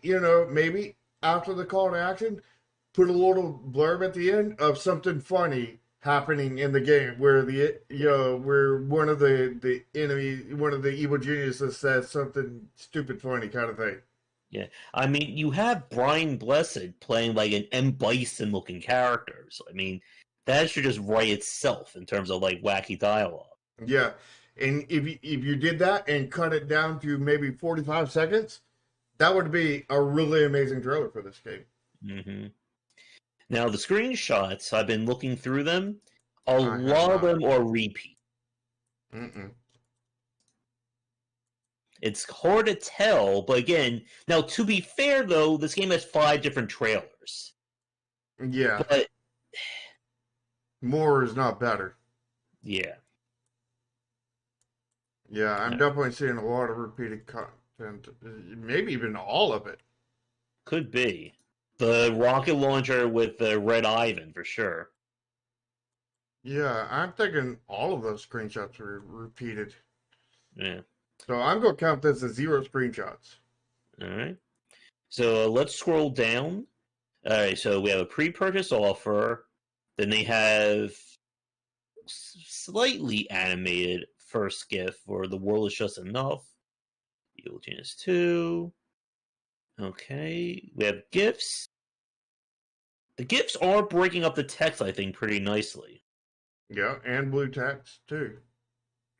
after the call to action, put a little blurb at the end of something funny happening in the game where where one of the evil geniuses says something stupid funny kind of thing. Yeah, I mean, you have Brian Blessed playing like an M. Bison looking character, so I mean, that should just write itself in terms of like wacky dialogue. Yeah. And if you did that and cut it down to maybe 45 seconds, that would be a really amazing trailer for this game. Mm-hmm. Now, the screenshots, I've been looking through them. A lot of them are repeat. It's hard to tell, but again, now to be fair though, this game has 5 different trailers. Yeah. But more is not better. Yeah. Yeah, I'm definitely seeing a lot of repeated content. Maybe even all of it. Could be. The rocket launcher with the Red Ivan, for sure. Yeah, I'm thinking all of those screenshots were repeated. Yeah. So I'm going to count this as 0 screenshots. All right. So let's scroll down. All right, so we have a pre-purchase offer. Then they have slightly animated first gift for The World Is Just Enough. Evil Genius 2. Okay, we have gifts. The gifts are breaking up the text, I think, pretty nicely. Yeah, and blue text, too.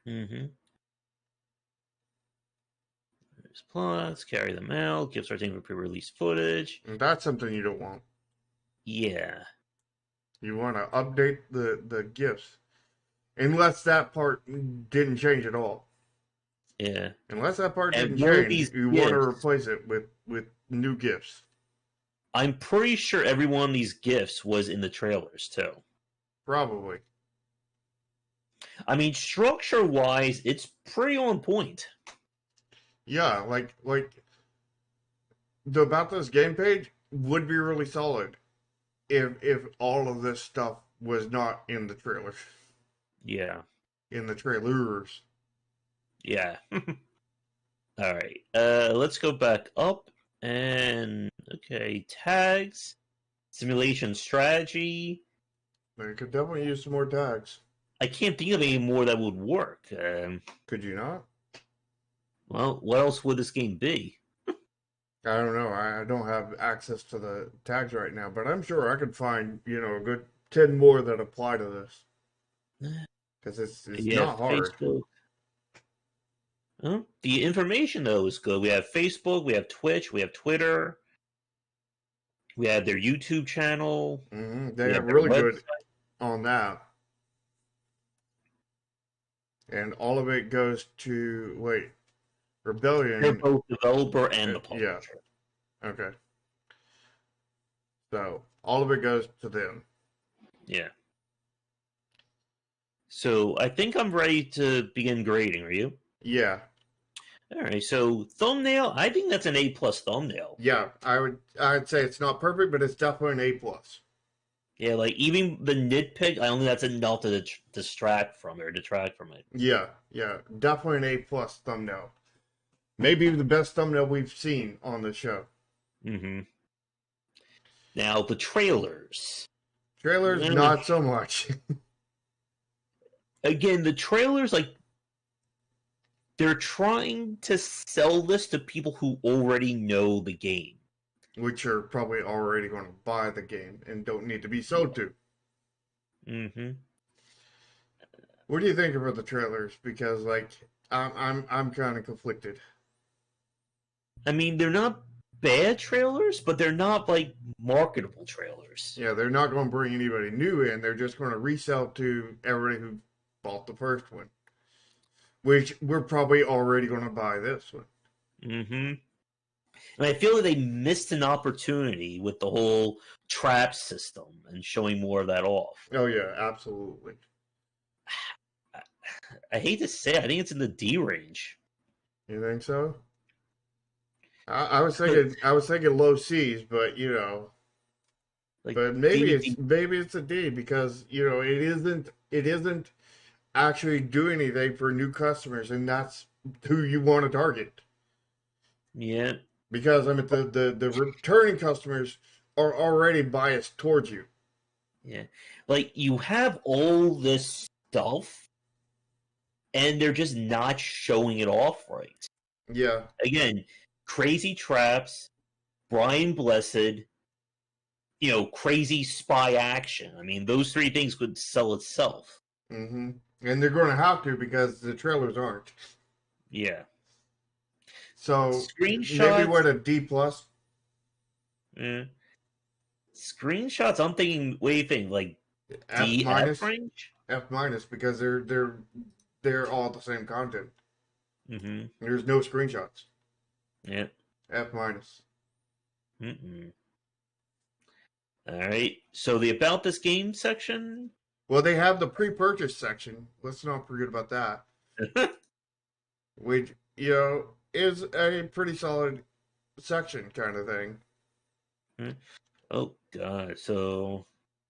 Mm-hmm. There's plots, carry them out, gifts are taken for pre-release footage. And that's something you don't want. Yeah. You want to update the gifts. Unless that part didn't change at all. Yeah. Unless that part didn't change, you want to replace it with new gifts. I'm pretty sure every one of these gifts was in the trailers, too. Probably. I mean, structure-wise, it's pretty on point. Yeah, like the About This game page would be really solid if all of this stuff was not in the trailer. Yeah. In the trailers. Yeah. All right. Let's go back up and okay, tags, simulation strategy. They could definitely use some more tags. I can't think of any more that would work. Could you not? Well, what else would this game be? I don't know. I don't have access to the tags right now, but I'm sure I could find, a good 10 more that apply to this. Because it's not hard. Facebook. The information, though, is good. We have Facebook, we have Twitch, we have Twitter, we have their YouTube channel. Mm-hmm. They have really good on that. And all of it goes to, Rebellion. They're both developer and the publisher. Yeah. Okay. So, all of it goes to them. Yeah. So, I think I'm ready to begin grading. Are you? Yeah. All right, so thumbnail, I think that's an A+ thumbnail. Yeah, I'd say it's not perfect, but it's definitely an A+. Yeah, like even the nitpick, I don't think that's enough to distract from it or detract from it. Yeah, definitely an A+ thumbnail. Maybe the best thumbnail we've seen on the show. Mm-hmm. Now the trailers. Trailers, not so much. Again, the trailers, like, they're trying to sell this to people who already know the game. Which are probably already going to buy the game and don't need to be sold to. Mm-hmm. What do you think about the trailers? Because like I'm kind of conflicted. I mean, they're not bad trailers, but they're not like marketable trailers. Yeah, they're not going to bring anybody new in. They're just going to resell to everybody who bought the first one. Which we're probably already going to buy this one. Mm-hmm. And I feel like they missed an opportunity with the whole trap system and showing more of that off. Oh yeah, absolutely. I hate to say it, I think it's in the D range. You think so? I was thinking low C's, but you know, Like, but maybe it's a D because you know it isn't actually doing anything for new customers, and that's who you want to target. Yeah. Because I mean the returning customers are already biased towards you. Yeah. Like, you have all this stuff and they're just not showing it off right. Yeah. Again, crazy traps, Brian Blessed, crazy spy action. I mean, those three things could sell itself. Mm-hmm. And they're going to have to because the trailers aren't. Yeah. So screenshots, maybe what, a D+? Yeah. Screenshots, I'm thinking, what do you think? Like D, F range? F- because they're all the same content. Mm-hmm. There's no screenshots. Yeah. F-. Mm-mm. All right. So the About This Game section? Well, they have the pre-purchase section. Let's not forget about that. Which, is a pretty solid section kind of thing. Oh, God. So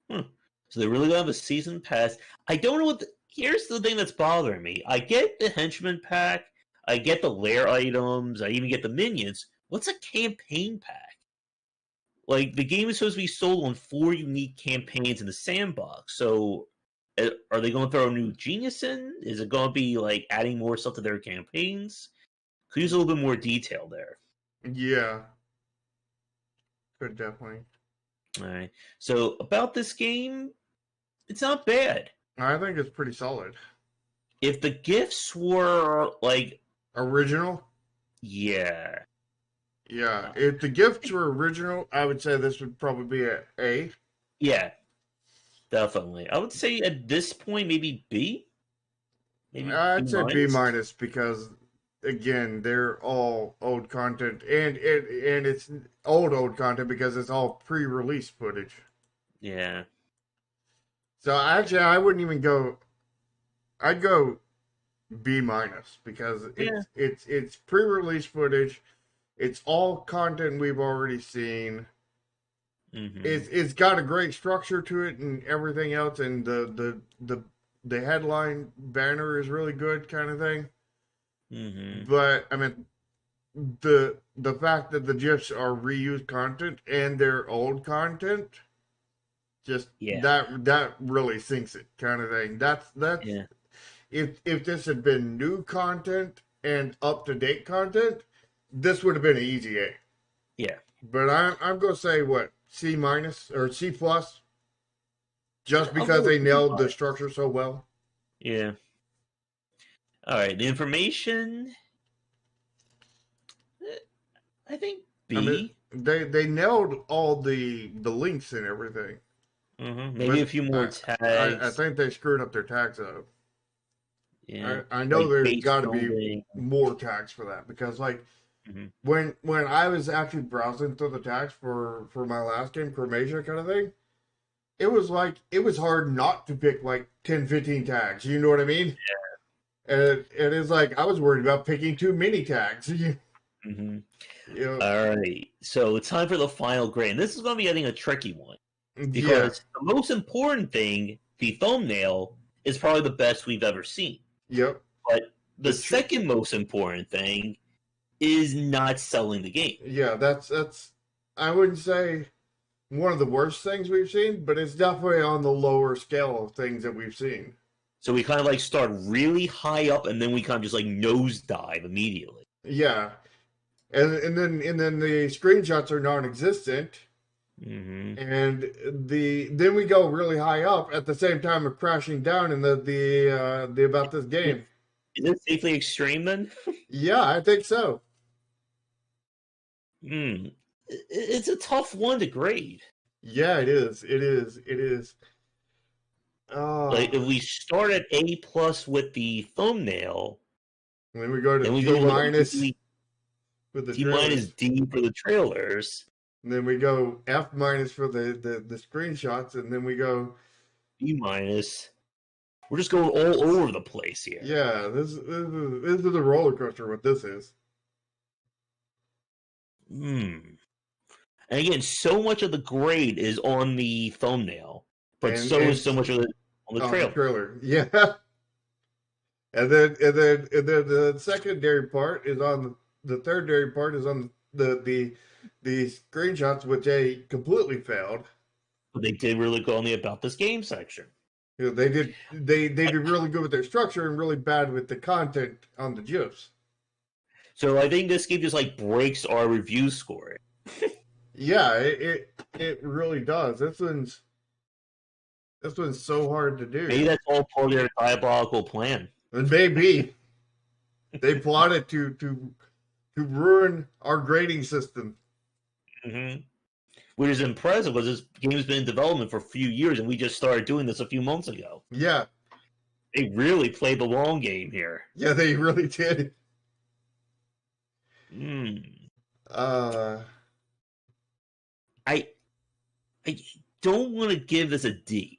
they really don't have a season pass. I don't know here's the thing that's bothering me. I get the henchman pack. I get the lair items. I even get the minions. What's a campaign pack? Like, the game is supposed to be sold on 4 unique campaigns in the sandbox. So, are they going to throw a new genius in? Is it going to be, like, adding more stuff to their campaigns? Could use a little bit more detail there. Yeah. Could definitely. All right. So, About This Game, it's not bad. I think it's pretty solid. If the gifts were, like... original? Yeah. Yeah. If the gifts were original, I would say this would probably be an A. Yeah. Definitely. I would say at this point, maybe B? Maybe I'd say B- because, again, they're all old content. And it's old content because it's all pre-release footage. Yeah. So actually, I wouldn't even go. I'd go B- because it's pre-release footage. It's all content we've already seen. Mm-hmm. It's got a great structure to it and everything else, and the headline banner is really good, kind of thing. Mm-hmm. But I mean, the fact that the GIFs are reused content and they're old content. Just that really sinks it, kind of thing. That's yeah. If this had been new content and up to date content, this would have been an easy A. Yeah. But I'm gonna say what, C- or C+, just because they nailed the structure so well. Yeah. All right, the information. I think B. I mean, they nailed all the links and everything. Mm-hmm. Maybe a few more tags. I think they screwed up their tags up. Yeah. I know there's got to be more tags for that because, like, when I was actually browsing through the tags for my last game, Chromasia kind of thing, it was hard not to pick like 10, 15 tags. You know what I mean? And it's like I was worried about picking too many tags. Mm-hmm. You know, All right, so it's time for the final grade. And this is going to be, I think, a tricky one yeah, because the most important thing, the thumbnail, is probably the best we've ever seen. yep. But the second most important thing is not selling the game. Yeah, that's I wouldn't say one of the worst things we've seen, but it's definitely on the lower scale of things that we've seen. So we kind of like start really high up, and then we kind of just like nosedive immediately. Yeah, and then the screenshots are non-existent, and then we go really high up at the same time of crashing down in the about this game. Is it safely extreme then? Yeah, I think so. It's a tough one to grade. Yeah, it is. It is. It is. Like if we start at A+ with the thumbnail, then we go to D- D minus with the D minus D for the trailers. And then we go F minus for the screenshots, and then we go B minus. We're just going all over the place here. Yeah, this is a roller coaster. What this is. And again, so much of the grade is on the thumbnail, but is so much of it on the trailer. The trailer. Yeah. And then the secondary part is on the thirdary part is on the screenshots, which they completely failed. But they did really good on the about this game section. You know, they did really good with their structure and really bad with the content on the GIFs. So I think this game just like breaks our review score. Yeah, it really does. This one's so hard to do. Maybe that's all part of their diabolical plan. And maybe they plotted to ruin our grading system. Which is impressive because this game's been in development for a few years and we just started doing this a few months ago. Yeah. They really played the long game here. Yeah, they really did. I don't want to give this a D.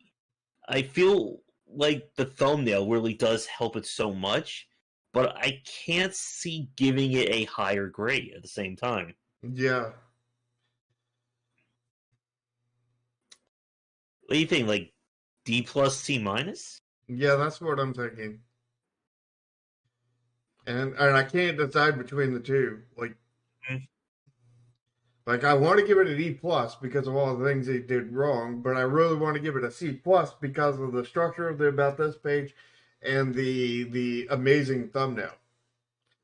I feel like the thumbnail really does help it so much, but I can't see giving it a higher grade at the same time. Yeah. What do you think? Like D+, C-? Yeah, that's what I'm thinking. And I can't decide between the two. Like I want to give it a D+ because of all the things they did wrong, but I really want to give it a C+ because of the structure of the about this page and the amazing thumbnail.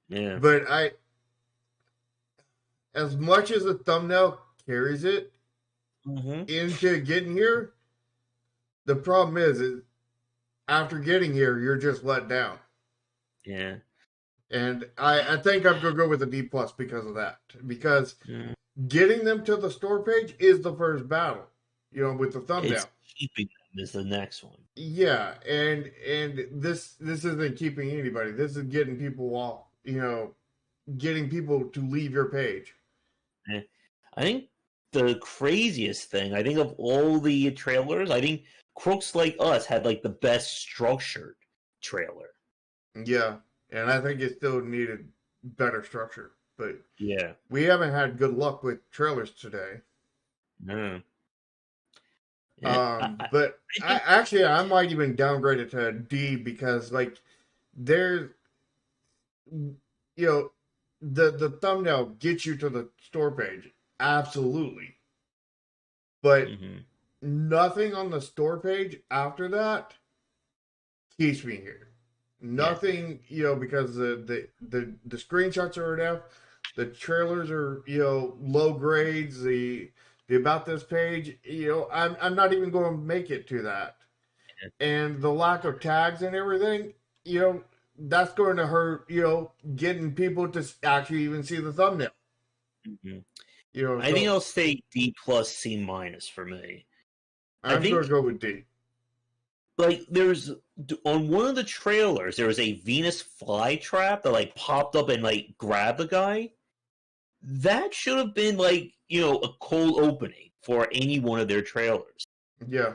Yeah. But as much as the thumbnail carries it into getting here, the problem is after getting here, you're just let down. Yeah. And I think I'm going to go with a D+ because of that. Because getting them to the store page is the first battle, with the thumbnail. It's keeping them is the next one. Yeah, and this isn't keeping anybody. This is getting people off, getting people to leave your page. I think the craziest thing, I think of all the trailers, I think Crooks Like Us had like the best structured trailer. Yeah, and I think it still needed better structure. But yeah, we haven't had good luck with trailers today. No. But I might even downgrade it to a D because there's the thumbnail gets you to the store page, absolutely. But nothing on the store page after that keeps me here. Nothing, because the screenshots are enough. The trailers are, low grades. The about this page, I'm not even going to make it to that. And the lack of tags and everything, that's going to hurt, getting people to actually even see the thumbnail. I think I'll stay D+, C- for me. I'm going to go with D. Like, there's on one of the trailers, there was a Venus flytrap that popped up and grabbed the guy. That should have been a cold opening for any one of their trailers. Yeah.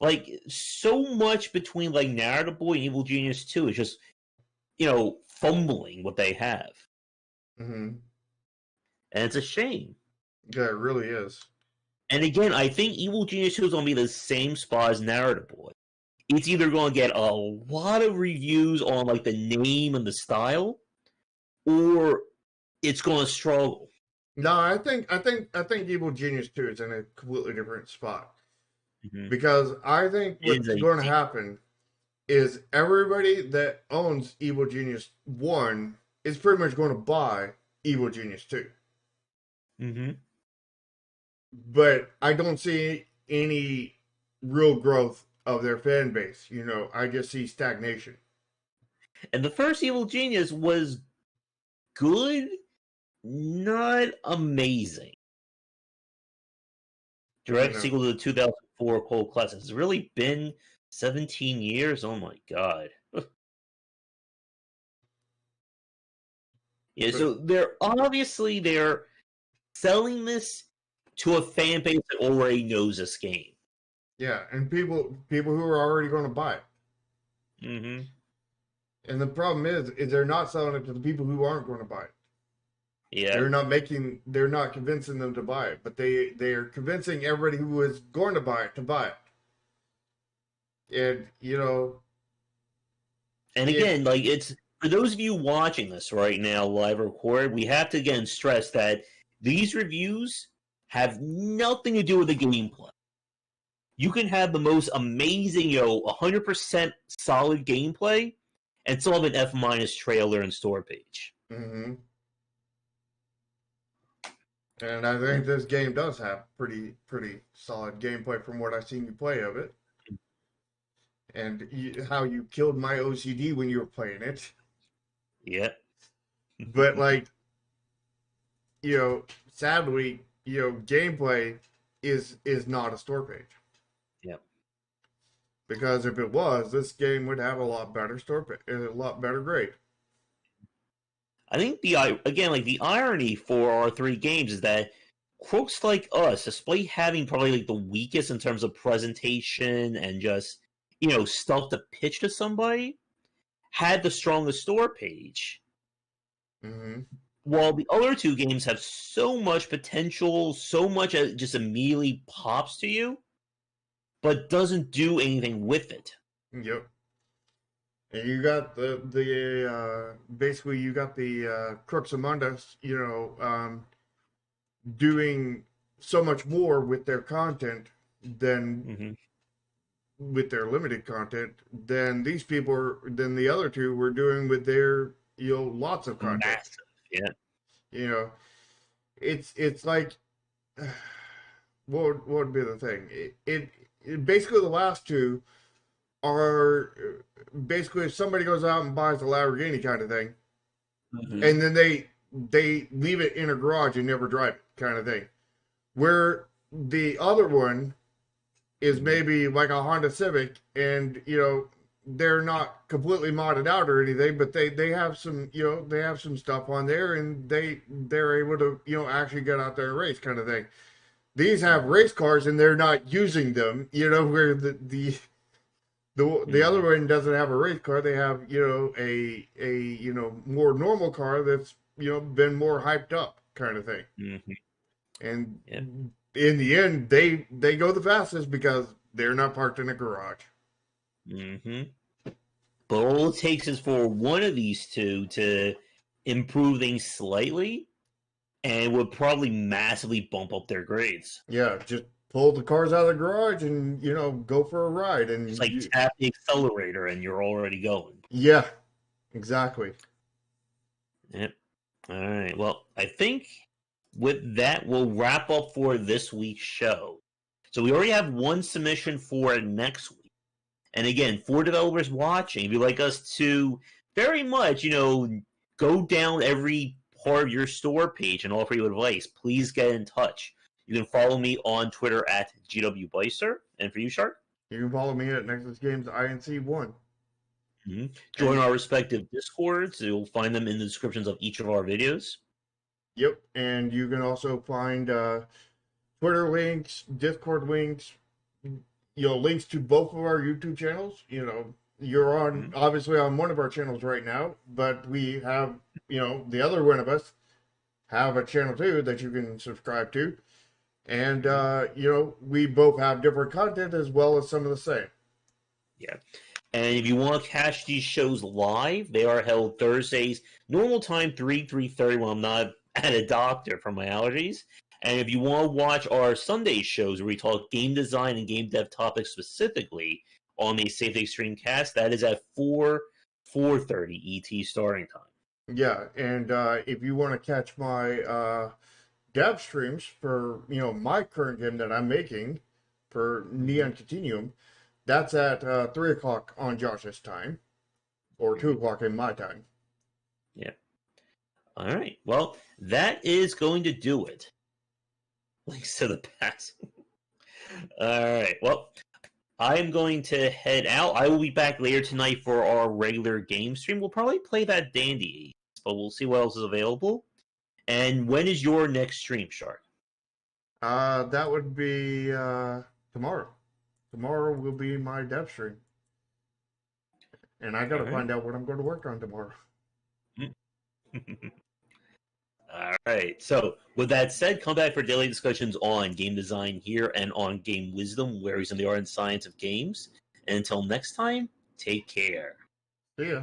like so much between like Narrative Boy and Evil Genius 2 is just fumbling what they have. Mm-hmm. And it's a shame. Yeah, it really is. And again, I think Evil Genius 2 is going to be the same spot as Narrative Boy. It's either going to get a lot of reviews on like the name and the style, or it's going to struggle. No, I think Evil Genius 2 is in a completely different spot. Mm-hmm. Because I think what's going to happen is everybody that owns Evil Genius 1 is pretty much going to buy Evil Genius 2. Mm-hmm. But I don't see any real growth of their fan base. I just see stagnation. And the first Evil Genius was good, not amazing. Direct sequel to the 2004 Cold Classic. It's really been 17 years? Oh my god. Yeah, so they're selling this to a fan base that already knows this game. Yeah, and people who are already going to buy it. Mm-hmm. And the problem is they're not selling it to the people who aren't going to buy it. Yeah. They're not convincing them to buy it, but they are convincing everybody who is going to buy it to buy it. And and again, like, it's for those of you watching this right now live recorded, we have to again stress that these reviews have nothing to do with the gameplay. You can have the most amazing, 100% solid gameplay and still have an F- trailer and store page. Mm-hmm. And I think this game does have pretty solid gameplay from what I've seen you play of it. And how you killed my OCD when you were playing it. Yeah. But, sadly, gameplay is not a store page. Yeah. Because if it was, this game would have a lot better store page, a lot better grade. I think the irony for our three games is that crooks like us, despite having probably like the weakest in terms of presentation and just stuff to pitch to somebody, had the strongest store page. Mm-hmm. While the other two games have so much potential, so much that just immediately pops to you, but doesn't do anything with it. Yep. And you got basically you got the crooks among us, doing so much more with their content than with their limited content than these people than the other two were doing with their lots of content. Massive, yeah. It's like what would be the thing? It basically the last two are basically if somebody goes out and buys a Lamborghini kind of thing, and then they leave it in a garage and never drive it kind of thing. Where the other one is maybe like a Honda Civic, and they're not completely modded out or anything, but they have some they have some stuff on there, and they're able to actually get out there and race kind of thing. These have race cars and they're not using them, where the other one doesn't have a race car. They have a more normal car that's been more hyped up kind of thing. And in the end, they go the fastest because they're not parked in a garage. But all it takes is for one of these two to improve things slightly, and it would probably massively bump up their grades. Yeah, just pull the cars out of the garage and go for a ride, and it's like tap the accelerator and you're already going. Yeah, exactly. Yep. All right. Well, I think with that we'll wrap up for this week's show. So we already have one submission for next week. And again, for developers watching, if you'd like us to very much, go down every part of your store page and offer you advice, please get in touch. You can follow me on Twitter at GWBicer. And for you, Shark? You can follow me at Nexus Games INC1. Join our respective Discords. You'll find them in the descriptions of each of our videos. Yep, and you can also find Twitter links, Discord links, links to both of our YouTube channels. You're on obviously on one of our channels right now, but we have, the other one of us have a channel too that you can subscribe to. And, we both have different content as well as some of the same. Yeah. And if you want to catch these shows live, they are held Thursdays, normal time 3:30 when I'm not at a doctor for my allergies. And if you want to watch our Sunday shows where we talk game design and game dev topics specifically on the Safe Extreme cast, that is at 4:30 ET starting time. Yeah, and if you want to catch my dev streams for, my current game that I'm making for Neon Continuum, that's at 3 o'clock on Josh's time, or 2 o'clock in my time. Yeah. All right. Well, that is going to do it. Links to the past. All right. Well, I'm going to head out. I will be back later tonight for our regular game stream. We'll probably play that Dandy, but we'll see what else is available. And when is your next stream, Shark? That would be tomorrow. Tomorrow will be my dev stream. And I got to find out what I'm going to work on tomorrow. All right. So, with that said, come back for daily discussions on game design here and on game wisdom, where he's in the art and science of games. And until next time, take care. See ya.